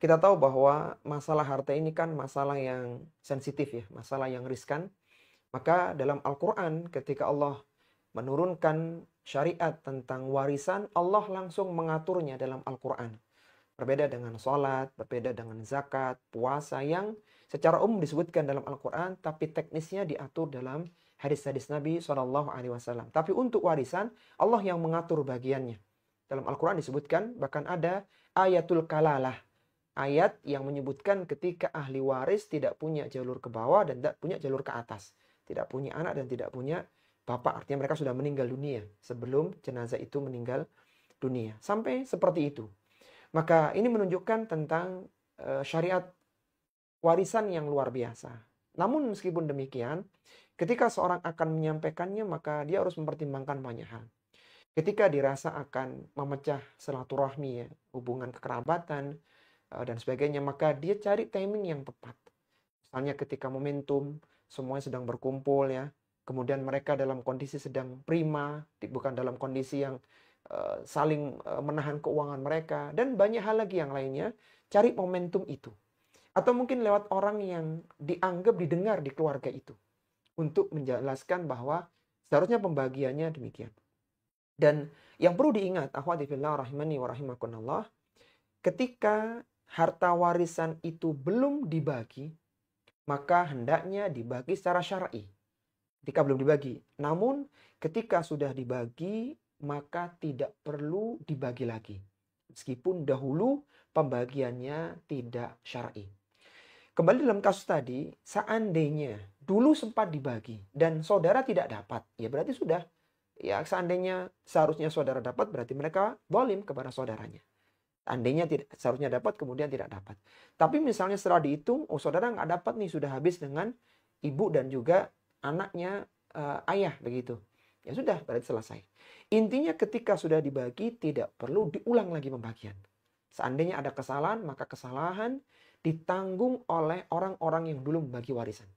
Kita tahu bahwa masalah harta ini kan masalah yang sensitif ya, masalah yang riskan. Maka dalam Al-Quran ketika Allah menurunkan syariat tentang warisan, Allah langsung mengaturnya dalam Al-Quran. Berbeda dengan sholat, berbeda dengan zakat, puasa yang secara umum disebutkan dalam Al-Quran, tapi teknisnya diatur dalam hadis-hadis Nabi SAW. Tapi untuk warisan, Allah yang mengatur bagiannya. Dalam Al-Quran disebutkan, bahkan ada ayatul kalalah. Ayat yang menyebutkan ketika ahli waris tidak punya jalur ke bawah dan tidak punya jalur ke atas. Tidak punya anak dan tidak punya bapak. Artinya mereka sudah meninggal dunia sebelum jenazah itu meninggal dunia. Sampai seperti itu. Maka ini menunjukkan tentang syariat warisan yang luar biasa. Namun meskipun demikian, ketika seorang akan menyampaikannya, maka dia harus mempertimbangkan banyak hal. Ketika dirasa akan memecah silaturahmi ya, hubungan kekerabatan dan sebagainya, maka dia cari timing yang tepat. Misalnya ketika momentum, semuanya sedang berkumpul ya, kemudian mereka dalam kondisi sedang prima, bukan dalam kondisi yang saling menahan keuangan mereka, dan banyak hal lagi yang lainnya, cari momentum itu. Atau mungkin lewat orang yang dianggap didengar di keluarga itu, untuk menjelaskan bahwa seharusnya pembagiannya demikian. Dan yang perlu diingat, akhwati fillah rahimani wa rahimakumullah, ketika harta warisan itu belum dibagi, maka hendaknya dibagi secara syar'i. Ketika belum dibagi. Namun ketika sudah dibagi, maka tidak perlu dibagi lagi. Meskipun dahulu pembagiannya tidak syar'i. Kembali dalam kasus tadi, seandainya dulu sempat dibagi dan saudara tidak dapat, ya berarti sudah. Ya seandainya seharusnya saudara dapat, berarti mereka zalim kepada saudaranya. Seandainya tidak, seharusnya dapat, kemudian tidak dapat. Tapi misalnya setelah dihitung, oh saudara nggak dapat nih, sudah habis dengan ibu dan juga anaknya ayah begitu. Ya sudah, berarti selesai. Intinya ketika sudah dibagi, tidak perlu diulang lagi pembagian. Seandainya ada kesalahan, maka kesalahan ditanggung oleh orang-orang yang dulu membagi warisan.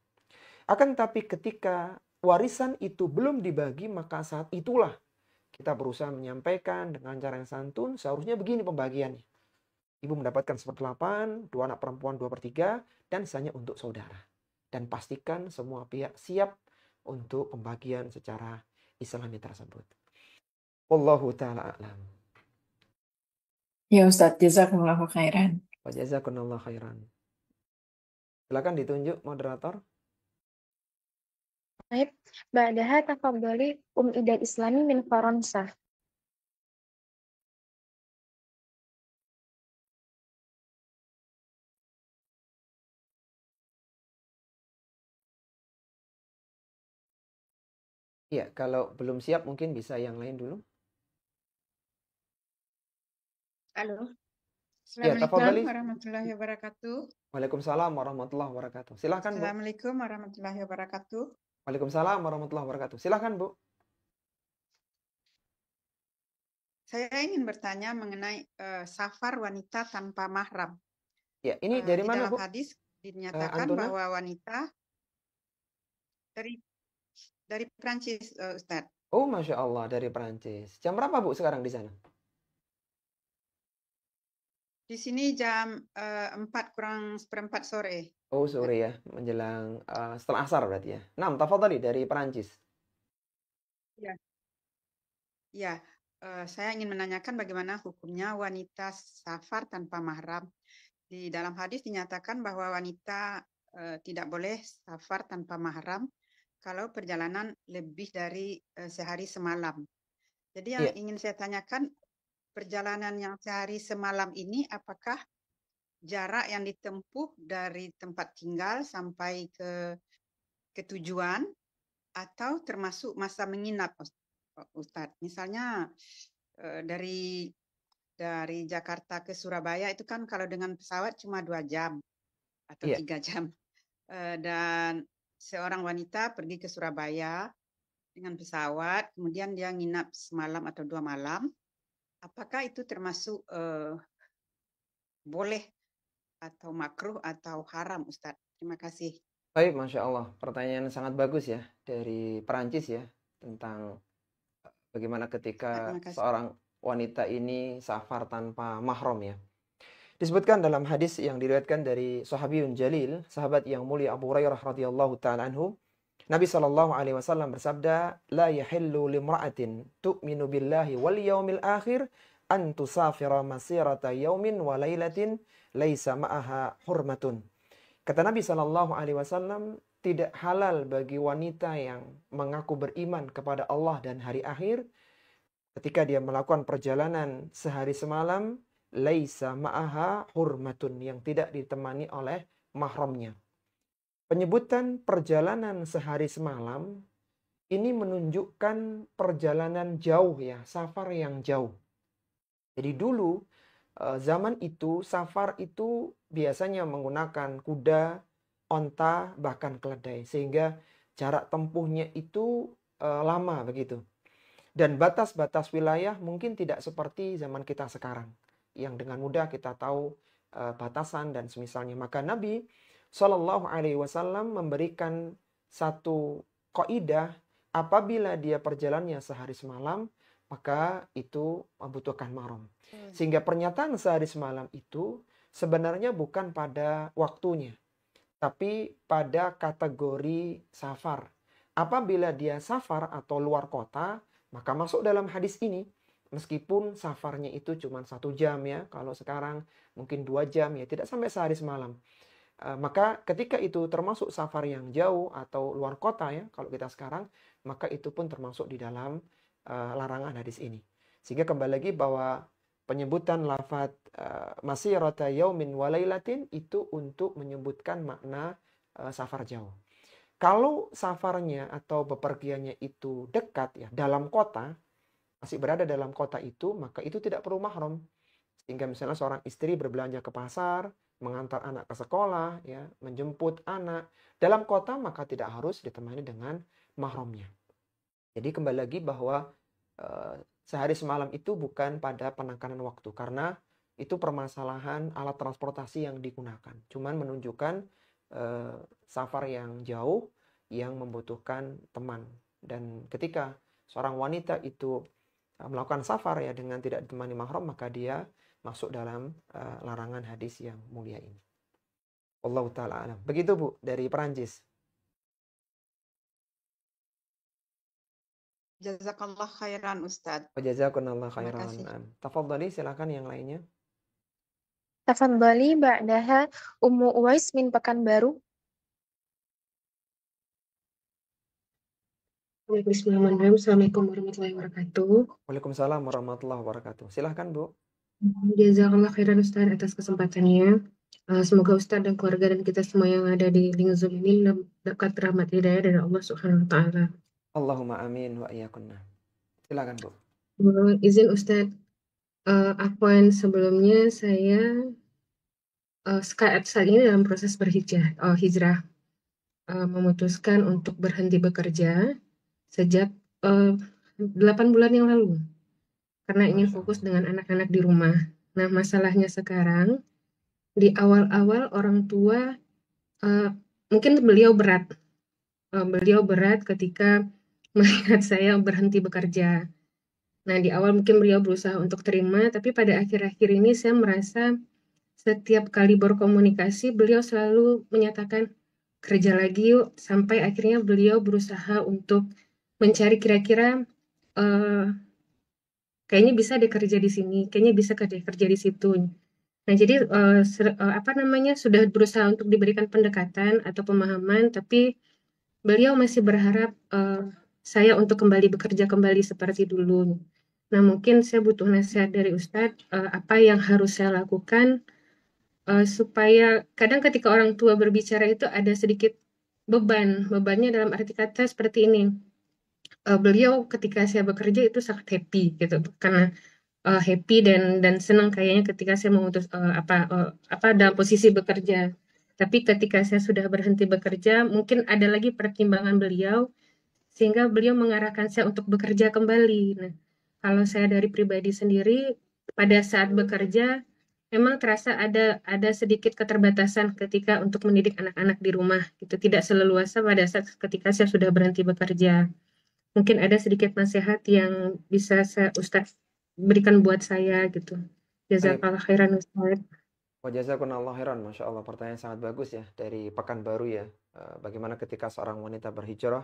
Akan tapi ketika warisan itu belum dibagi, maka saat itulah kita berusaha menyampaikan dengan cara yang santun, seharusnya begini pembagiannya. Ibu mendapatkan 1/8, 2 anak perempuan 2/3, dan sisanya untuk saudara. Dan pastikan semua pihak siap untuk pembagian secara Islami tersebut. Wallahu ta'ala a'lam. Ya Ustadz, jazakumullahu khairan. Wa jazakumullahu khairan. Silakan ditunjuk moderator. Baik, ba'daha tafadhali Idad Islami min Faransa. Iya, kalau belum siap mungkin bisa yang lain dulu. Halo. Ya, Assalamualaikum tafadhali. warahmatullahi wabarakatuh. Waalaikumsalam warahmatullahi wabarakatuh. Silakan, Bu. Assalamualaikum warahmatullahi wabarakatuh. Waalaikumsalam warahmatullahi wabarakatuh. Silakan, Bu. Saya ingin bertanya mengenai safar wanita tanpa mahram. Ya, ini dari Di mana, dalam Bu? hadis dinyatakan Antuna? bahwa wanita dari Prancis, Ustadz. Oh, Masya Allah, dari Perancis. Jam berapa, Bu, sekarang di sana? Di sini jam 4:04 sore. Oh, sore ya, menjelang setelah asar berarti ya. 6, tafadhali dari Perancis. Ya. Ya, saya ingin menanyakan bagaimana hukumnya wanita safar tanpa mahram. Di dalam hadis dinyatakan bahwa wanita tidak boleh safar tanpa mahram kalau perjalanan lebih dari sehari semalam. Jadi yang Iya, ingin saya tanyakan, perjalanan yang sehari semalam ini apakah jarak yang ditempuh dari tempat tinggal sampai ke tujuan atau termasuk masa menginap, Ustadz? Misalnya dari Jakarta ke Surabaya itu kan kalau dengan pesawat cuma 2 jam atau iya. 3 jam. Dan seorang wanita pergi ke Surabaya dengan pesawat, kemudian dia nginap semalam atau 2 malam. Apakah itu termasuk boleh atau makruh atau haram, Ustadz? Terima kasih. Baik, Masya Allah. Pertanyaan sangat bagus ya dari Perancis ya tentang bagaimana ketika Terima kasih. seorang wanita ini safar tanpa mahram ya. Disebutkan dalam hadis yang diriwayatkan dari Sahabiyun Jalil, sahabat yang mulia Abu Hurairah radhiyallahu taala anhu, Nabi sallallahu alaihi wasallam bersabda, "La yahillu limra'atin tu'minu billahi wal yaumil akhir an tusafira masirata yaumin wa lailatin laisa ma'aha hurmatun." Kata Nabi sallallahu alaihi wasallam, tidak halal bagi wanita yang mengaku beriman kepada Allah dan hari akhir ketika dia melakukan perjalanan sehari semalam, laisa ma'aha hurmatun, yang tidak ditemani oleh mahramnya. Penyebutan perjalanan sehari semalam ini menunjukkan perjalanan jauh ya, safar yang jauh. Jadi dulu zaman itu safar itu biasanya menggunakan kuda, onta, bahkan keledai, sehingga jarak tempuhnya itu lama begitu. Dan batas-batas wilayah mungkin tidak seperti zaman kita sekarang, yang dengan mudah kita tahu batasan dan semisalnya. Maka Nabi Shallallahu Alaihi Wasallam memberikan satu kaidah, apabila dia perjalannya sehari semalam, maka itu membutuhkan mahram. Sehingga pernyataan sehari semalam itu sebenarnya bukan pada waktunya, tapi pada kategori safar. Apabila dia safar atau luar kota, maka masuk dalam hadis ini. Meskipun safarnya itu cuma 1 jam ya, kalau sekarang mungkin 2 jam ya, tidak sampai sehari semalam. Maka ketika itu termasuk safar yang jauh atau luar kota ya, kalau kita sekarang, maka itu pun termasuk di dalam larangan hadis ini. Sehingga kembali lagi bahwa penyebutan lafaz masirata yaumin wa lailatin itu untuk menyebutkan makna safar jauh. Kalau safarnya atau bepergiannya itu dekat ya, dalam kota, masih berada dalam kota itu, maka itu tidak perlu mahram. Sehingga misalnya seorang istri berbelanja ke pasar, mengantar anak ke sekolah, ya, menjemput anak dalam kota, maka tidak harus ditemani dengan mahramnya. Jadi kembali lagi bahwa sehari semalam itu bukan pada penekanan waktu, karena itu permasalahan alat transportasi yang digunakan. Cuman menunjukkan safar yang jauh yang membutuhkan teman. Dan ketika seorang wanita itu melakukan safar ya dengan tidak ditemani mahram, maka dia masuk dalam larangan hadis yang mulia ini. Wallahu ta'ala alam. Begitu Bu dari Perancis. Jazakallah khairan, Ustadz. Wajazakumullah Terima khairan. kasih. Tafadhali, silakan yang lainnya. Tafadhali ba'daha Ummu Uwais min Pekanbaru. Bismillahirrahmanirrahim. Assalamualaikum warahmatullahi wabarakatuh. Waalaikumsalam warahmatullahi wabarakatuh. Silahkan Bu. Jazakallah khairan Ustaz atas kesempatannya. Semoga Ustaz dan keluarga dan kita semua yang ada di link Zoom ini dapat rahmat hidayah dari Allah Subhanahu wa taala. Allahumma amin wa iyyakunna. Silakan Bu. Izin Ustaz, poin sebelumnya saya saat ini dalam proses hijrah, memutuskan untuk berhenti bekerja sejak 8 bulan yang lalu. Karena ingin Masya fokus Allah. dengan anak-anak di rumah. Nah, masalahnya sekarang, di awal-awal orang tua, mungkin beliau berat ketika melihat saya berhenti bekerja. Nah, di awal mungkin beliau berusaha untuk terima, tapi pada akhir-akhir ini saya merasa setiap kali berkomunikasi, beliau selalu menyatakan, kerja lagi yuk, sampai akhirnya beliau berusaha untuk mencari kira-kira kayaknya bisa deh kerja di sini, kayaknya bisa kerja di situ. Nah, jadi sudah berusaha untuk diberikan pendekatan atau pemahaman, tapi beliau masih berharap saya untuk kembali bekerja kembali seperti dulu. Nah, mungkin saya butuh nasihat dari Ustadz, apa yang harus saya lakukan supaya kadang ketika orang tua berbicara itu ada sedikit bebannya dalam arti kata seperti ini. Beliau ketika saya bekerja itu sangat happy gitu, karena happy dan senang kayaknya ketika saya memutus dalam posisi bekerja. Tapi ketika saya sudah berhenti bekerja, mungkin ada lagi pertimbangan beliau sehingga beliau mengarahkan saya untuk bekerja kembali. Nah, kalau saya dari pribadi sendiri pada saat bekerja memang terasa ada sedikit keterbatasan ketika untuk mendidik anak-anak di rumah gitu, tidak seleluasa pada saat ketika saya sudah berhenti bekerja. Mungkin ada sedikit nasihat yang bisa Ustadz berikan buat saya gitu. Baik. Jazakallah khairan Ustadz. Wajazakumullah khairan. Masya Allah, pertanyaan sangat bagus ya dari Pekanbaru ya. Bagaimana ketika seorang wanita berhijrah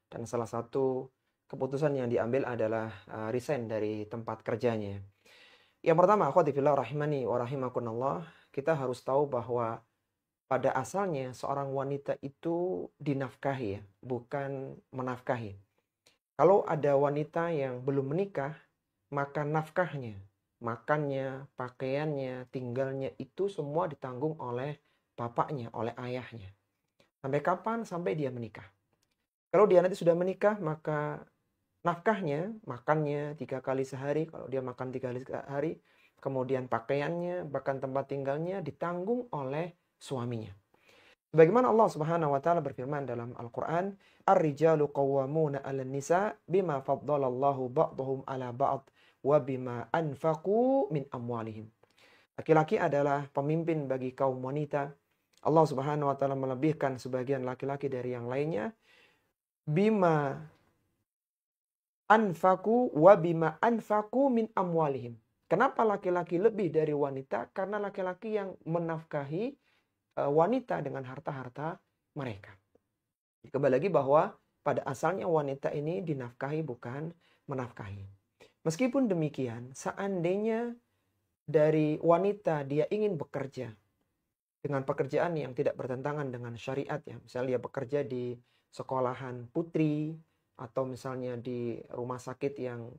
dan salah satu keputusan yang diambil adalah resign dari tempat kerjanya. Yang pertama, akhwati fillah rahimani wa rahimakumullah, kita harus tahu bahwa pada asalnya seorang wanita itu dinafkahi ya, bukan menafkahi. Kalau ada wanita yang belum menikah, maka nafkahnya, makannya, pakaiannya, tinggalnya itu semua ditanggung oleh bapaknya, oleh ayahnya. Sampai kapan? Sampai dia menikah. Kalau dia nanti sudah menikah, maka nafkahnya, makannya 3 kali sehari, kalau dia makan 3 kali sehari, kemudian pakaiannya, bahkan tempat tinggalnya ditanggung oleh suaminya. Sebagaimana Allah Subhanahu wa taala berfirman dalam Al-Qur'an, "Ar-rijalu qawwamuna 'alan nisa bima faddalallahu ba'dahum 'ala ba'd wa bima anfaqu min amwalihim." Laki-laki adalah pemimpin bagi kaum wanita. Allah Subhanahu wa taala melebihkan sebagian laki-laki dari yang lainnya. Bima anfaqu wa bima anfaqu min amwalihim. Kenapa laki-laki lebih dari wanita? Karena laki-laki yang menafkahi wanita dengan harta-harta mereka. Kembali lagi bahwa pada asalnya wanita ini dinafkahi bukan menafkahi. Meskipun demikian, seandainya dari wanita dia ingin bekerja dengan pekerjaan yang tidak bertentangan dengan syariat ya, misalnya dia bekerja di sekolahan putri atau misalnya di rumah sakit yang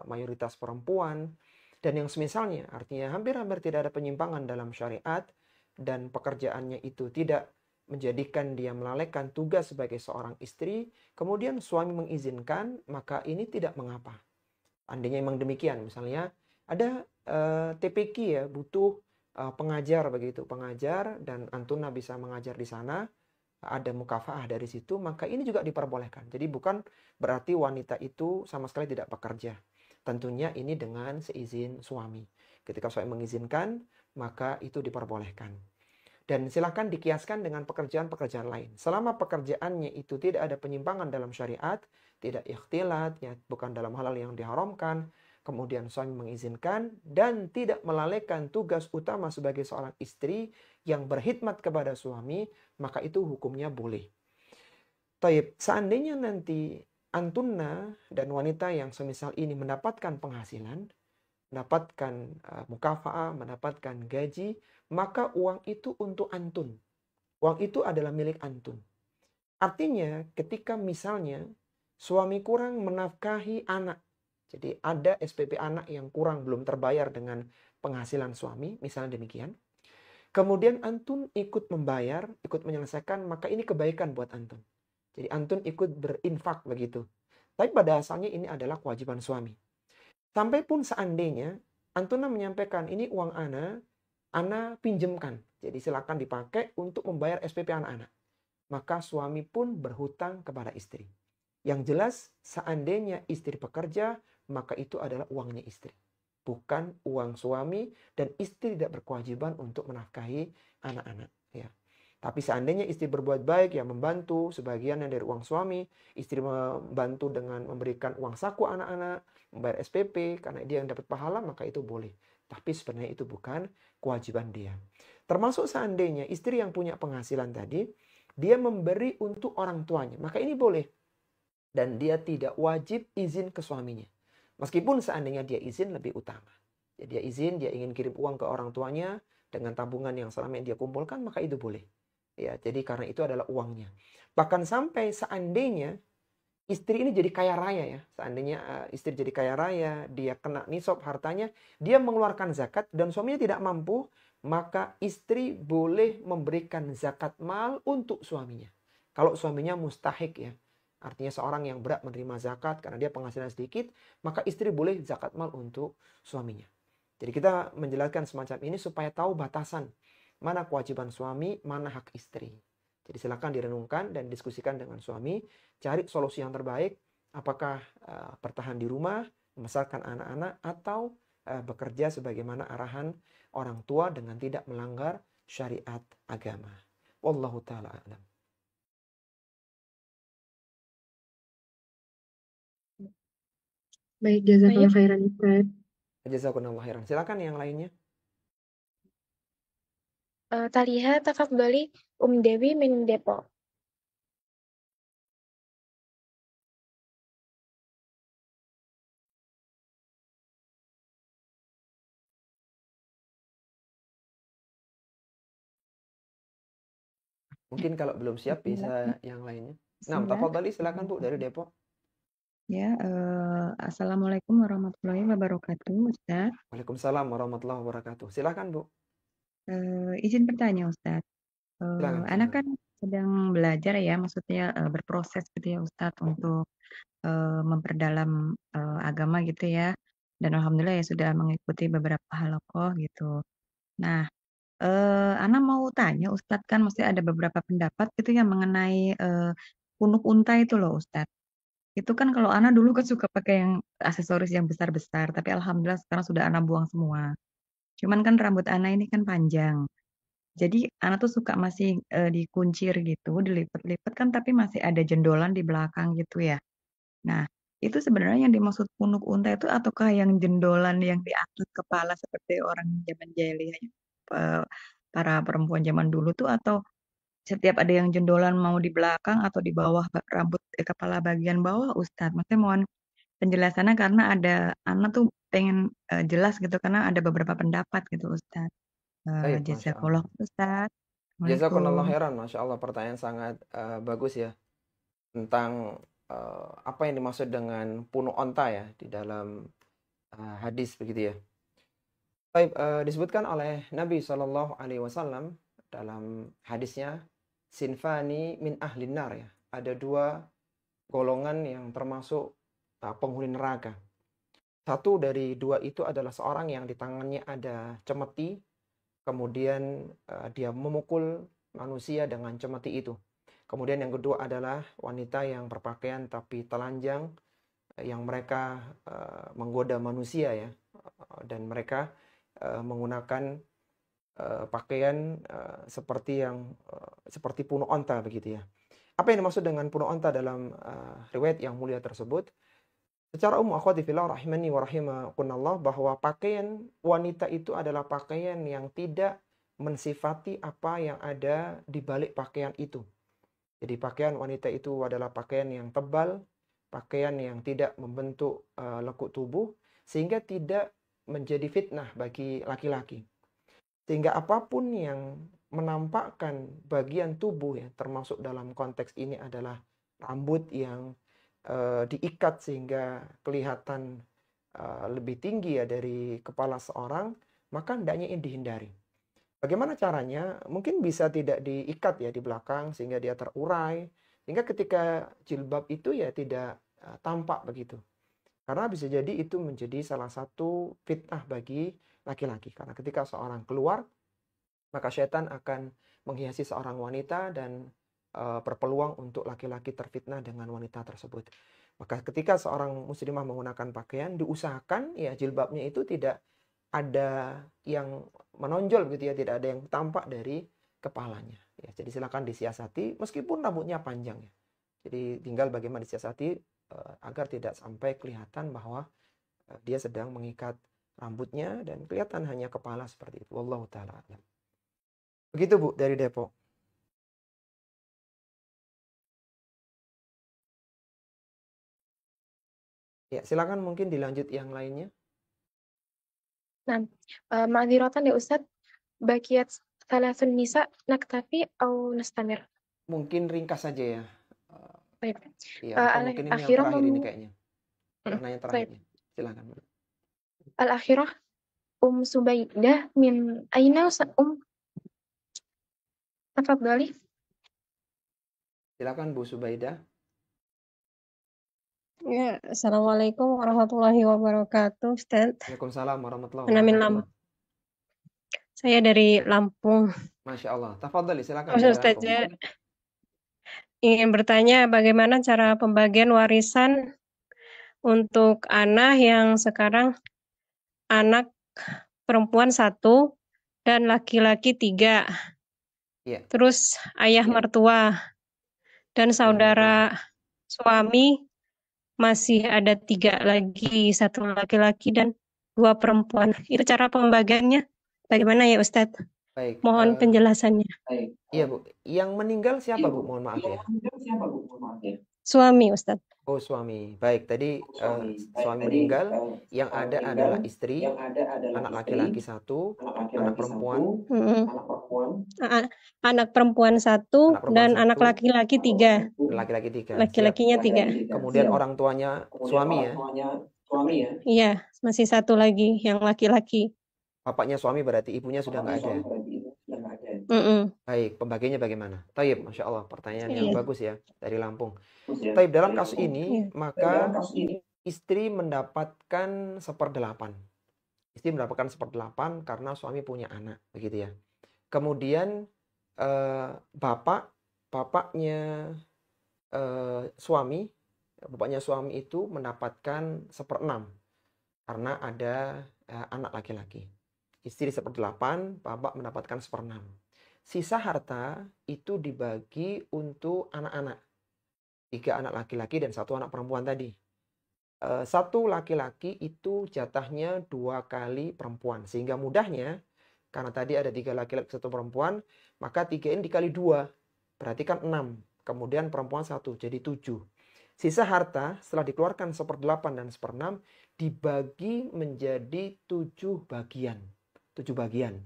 mayoritas perempuan dan yang semisalnya, artinya hampir-hampir tidak ada penyimpangan dalam syariat dan pekerjaannya itu tidak menjadikan dia melalaikan tugas sebagai seorang istri, kemudian suami mengizinkan, maka ini tidak mengapa. Andainya memang demikian, misalnya ada TPQ ya, butuh pengajar begitu, pengajar dan antuna bisa mengajar di sana, ada mukafaah dari situ, maka ini juga diperbolehkan. Jadi bukan berarti wanita itu sama sekali tidak bekerja. Tentunya ini dengan seizin suami. Ketika suami mengizinkan, maka itu diperbolehkan. Dan silakan dikiaskan dengan pekerjaan-pekerjaan lain. Selama pekerjaannya itu tidak ada penyimpangan dalam syariat, tidak ikhtilat, ya, bukan dalam hal yang diharamkan, kemudian suami mengizinkan, dan tidak melalaikan tugas utama sebagai seorang istri yang berkhidmat kepada suami, maka itu hukumnya boleh. Taib, seandainya nanti antuna dan wanita yang semisal ini mendapatkan penghasilan, mendapatkan mukafaah, mendapatkan gaji, maka uang itu untuk antun. Uang itu adalah milik antun. Artinya ketika misalnya suami kurang menafkahi anak, jadi ada SPP anak yang kurang belum terbayar dengan penghasilan suami, misalnya demikian. Kemudian antun ikut membayar, ikut menyelesaikan, maka ini kebaikan buat antun. Jadi antun ikut berinfak begitu. Tapi pada asalnya ini adalah kewajiban suami. Sampai pun seandainya antuna menyampaikan ini uang ana pinjemkan. Jadi silakan dipakai untuk membayar SPP anak-anak. Maka suami pun berhutang kepada istri. Yang jelas seandainya istri bekerja, maka itu adalah uangnya istri. Bukan uang suami dan istri tidak berkewajiban untuk menafkahi anak-anak. Ya. Tapi seandainya istri berbuat baik, ya membantu sebagian dari uang suami, istri membantu dengan memberikan uang saku anak-anak, membayar SPP, karena dia yang dapat pahala, maka itu boleh. Tapi sebenarnya itu bukan kewajiban dia. Termasuk seandainya istri yang punya penghasilan tadi, dia memberi untuk orang tuanya, maka ini boleh. Dan dia tidak wajib izin ke suaminya. Meskipun seandainya dia izin lebih utama. Jadi dia izin, dia ingin kirim uang ke orang tuanya dengan tabungan yang selama ini dia kumpulkan, maka itu boleh. Ya, jadi karena itu adalah uangnya. Bahkan sampai seandainya istri ini jadi kaya raya ya. Seandainya istri jadi kaya raya, dia kena nisab hartanya, dia mengeluarkan zakat dan suaminya tidak mampu, maka istri boleh memberikan zakat mal untuk suaminya. Kalau suaminya mustahik ya. Artinya seorang yang berat menerima zakat karena dia penghasilan sedikit, maka istri boleh zakat mal untuk suaminya. Jadi kita menjelaskan semacam ini supaya tahu batasan mana kewajiban suami, mana hak istri. Jadi silakan direnungkan dan diskusikan dengan suami, cari solusi yang terbaik, apakah bertahan di rumah, membesarkan anak-anak, atau bekerja sebagaimana arahan orang tua dengan tidak melanggar syariat agama. Wallahu ta'ala a'lam. Baik, jazakallah Baik, khairan Ustaz. Jazakumullah khairan. Silakan yang lainnya. Taliha Takabali Dewi min Depok. Mungkin kalau belum siap bisa yang lainnya. Nah, Bismillah. tafadhali silakan Bu dari Depok. Ya, Assalamualaikum warahmatullahi wabarakatuh, Ustaz. Waalaikumsalam warahmatullahi wabarakatuh. Silakan Bu. Izin bertanya, Ustaz. Silakan. Anak kan sedang belajar ya, maksudnya berproses gitu ya, Ustaz, untuk memperdalam agama gitu ya. Dan alhamdulillah ya sudah mengikuti beberapa halaqah gitu. Nah, Ana mau tanya, Ustadz, kan mesti ada beberapa pendapat gitu ya mengenai punuk unta itu loh, Ustadz. Itu kan kalau Ana dulu kan suka pakai yang aksesoris yang besar-besar, tapi alhamdulillah sekarang sudah Ana buang semua. Cuman kan rambut Ana ini kan panjang. Jadi Ana tuh suka masih dikuncir gitu, dilipat-lipat kan tapi masih ada jendolan di belakang gitu ya. Nah, itu sebenarnya yang dimaksud punuk unta itu ataukah yang jendolan yang di atas kepala seperti orang zaman jahiliyah, para perempuan zaman dulu tuh, atau setiap ada yang jendolan mau di belakang atau di bawah rambut kepala bagian bawah, Ustadz? Maksudnya mohon penjelasannya karena ada anak tuh pengen jelas gitu karena ada beberapa pendapat gitu, Ustadz. Baik, Masya Jazakallah, Allah. Ustadz. Jazakumullah Assalamualaikum. khairan. Masya Allah, pertanyaan sangat bagus ya. Tentang apa yang dimaksud dengan punuk onta ya di dalam hadis begitu ya. Baik, disebutkan oleh Nabi SAW dalam hadisnya, sinfani min ahlin nar ya. Ada dua golongan yang termasuk penghuni neraka. Satu dari dua itu adalah seorang yang di tangannya ada cemeti, kemudian dia memukul manusia dengan cemeti itu. Kemudian yang kedua adalah wanita yang berpakaian tapi telanjang, yang mereka menggoda manusia ya, dan mereka menggunakan pakaian seperti punuk onta begitu ya. Apa yang dimaksud dengan punuk onta dalam riwayat yang mulia tersebut? Secara umum, akhwati fillah rahimani wa rahimakumullah, bahwa pakaian wanita itu adalah pakaian yang tidak mensifati apa yang ada di balik pakaian itu. Jadi pakaian wanita itu adalah pakaian yang tebal, pakaian yang tidak membentuk lekuk tubuh, sehingga tidak menjadi fitnah bagi laki-laki. Sehingga apapun yang menampakkan bagian tubuh ya, termasuk dalam konteks ini adalah rambut yang diikat sehingga kelihatan lebih tinggi ya dari kepala seorang, maka hendaknya ini dihindari. Bagaimana caranya? Mungkin bisa tidak diikat ya di belakang sehingga dia terurai, sehingga ketika jilbab itu ya tidak tampak begitu. Karena bisa jadi itu menjadi salah satu fitnah bagi laki-laki. Karena ketika seorang keluar, maka setan akan menghiasi seorang wanita dan berpeluang untuk laki-laki terfitnah dengan wanita tersebut. Maka ketika seorang muslimah menggunakan pakaian, diusahakan ya jilbabnya itu tidak ada yang menonjol gitu ya, tidak ada yang tampak dari kepalanya. Ya, jadi silakan disiasati meskipun rambutnya panjang ya. Jadi tinggal bagaimana disiasati agar tidak sampai kelihatan bahwa dia sedang mengikat rambutnya dan kelihatan hanya kepala seperti itu. Wallahu taala a'lam. Begitu Bu dari Depok. Ya, silakan mungkin dilanjut yang lainnya. Nah, ma'dziratan ya Ustadz, bakiyat thalathun nisa naktafi au nastamir. Mungkin ringkas saja ya. Baik. Iya, atau mungkin ini yang Al-akhirah terakhir ini kayaknya. Mm, Pertanyaan baik. terakhirnya. Silakan. Al-akhirah Subaidah min aina tafadhali. Silakan Bu Subaidah. Ya, Assalamualaikum warahmatullahi wabarakatuh, Ustaz. Waalaikumsalam warahmatullahi Ana min wabarakatuh. Saya dari Lampung. Masya Allah. Tafadhali, silakan Mas dari Ustaz, Lampung. saya ingin bertanya bagaimana cara pembagian warisan untuk anak yang sekarang anak perempuan 1 dan laki-laki 3. Iya. Terus ayah mertua dan saudara suami masih ada 3 lagi, 1 laki-laki dan 2 perempuan. Itu cara pembagiannya bagaimana ya Ustadz? Baik. Mohon penjelasannya. Iya Bu. Yang meninggal siapa Bu? Mohon maaf ya. Suami Ustadz. Oh suami. Baik. Tadi suami meninggal. Yang ada adalah istri, anak laki-laki 1, anak perempuan. Anak perempuan 1 dan anak laki-laki 3. Laki-laki 3. Laki-lakinya 3. Kemudian orang tuanya suami ya. Iya, masih 1 lagi yang laki-laki. Bapaknya suami berarti ibunya sudah nggak ada. Baik, pembagiannya bagaimana? Taib, Masya Allah, pertanyaan yang bagus ya dari Lampung. Taib, dalam kasus ini maka istri mendapatkan 1/8. Istri mendapatkan 1/8 karena suami punya anak, begitu ya. Kemudian bapaknya suami itu mendapatkan 1/6 karena ada anak laki-laki. Istri 1/8, bapak mendapatkan 1/6. Sisa harta itu dibagi untuk anak-anak. 3 anak laki-laki dan 1 anak perempuan tadi. 1 laki-laki itu jatahnya 2 kali perempuan. Sehingga mudahnya, karena tadi ada 3 laki-laki 1 perempuan, maka 3 ini dikali 2. Berarti kan 6. Kemudian perempuan 1, jadi 7. Sisa harta setelah dikeluarkan 1/8 dan 1/6 dibagi menjadi 7 bagian. 7 bagian.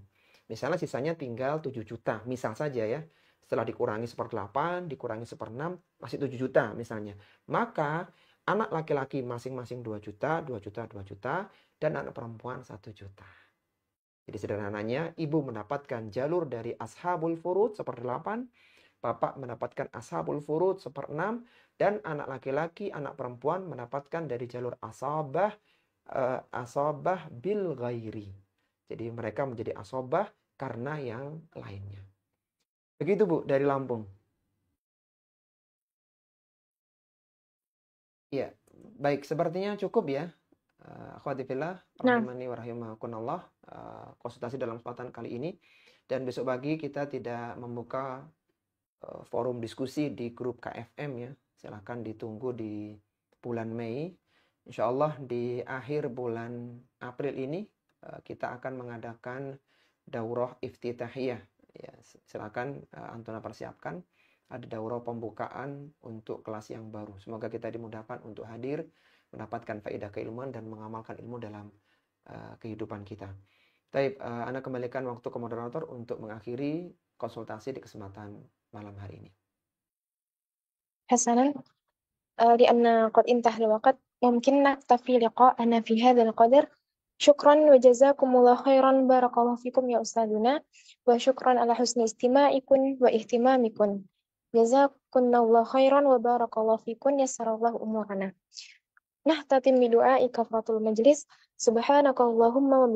Misalnya sisanya tinggal 7 juta, misal saja ya. Setelah dikurangi 1/8, dikurangi 1/6, masih 7 juta misalnya. Maka anak laki-laki masing-masing 2 juta, 2 juta, 2 juta, dan anak perempuan 1 juta. Jadi sederhananya, ibu mendapatkan jalur dari ashabul furud 1/8, bapak mendapatkan ashabul furud 1/6, dan anak laki-laki, anak perempuan mendapatkan dari jalur asabah bil ghairi. Jadi mereka menjadi asobah karena yang lainnya. Begitu Bu dari Lampung. Ya, baik, sepertinya cukup ya. Akhwati fillah, rahimani wa rahimakumullah, konsultasi dalam kesempatan kali ini. Dan besok pagi kita tidak membuka forum diskusi di grup KFM ya. Silahkan ditunggu di bulan Mei. Insya Allah di akhir bulan April ini kita akan mengadakan daurah iftitahiyah. Ya, silakan Antona persiapkan. Ada daurah pembukaan untuk kelas yang baru. Semoga kita dimudahkan untuk hadir, mendapatkan faedah keilmuan dan mengamalkan ilmu dalam kehidupan kita. Baik, Anda kembalikan waktu ke moderator untuk mengakhiri konsultasi di kesempatan malam hari ini. Hasanan, lianna qad intahal waqt, mungkin naktafi liqa'ana fi hadzal qadar. Syukran wa jazakumullah khairan, barakallahu fikum ya ustadzuna, wa syukran ala husni istima'ikum wa ihtimamikum. Jazakumullah khairan wa barakallahu fikum, yassarallahu umurana. Nahtatim bi du'a'i kafaratul majlis. Subhanakallahumma wa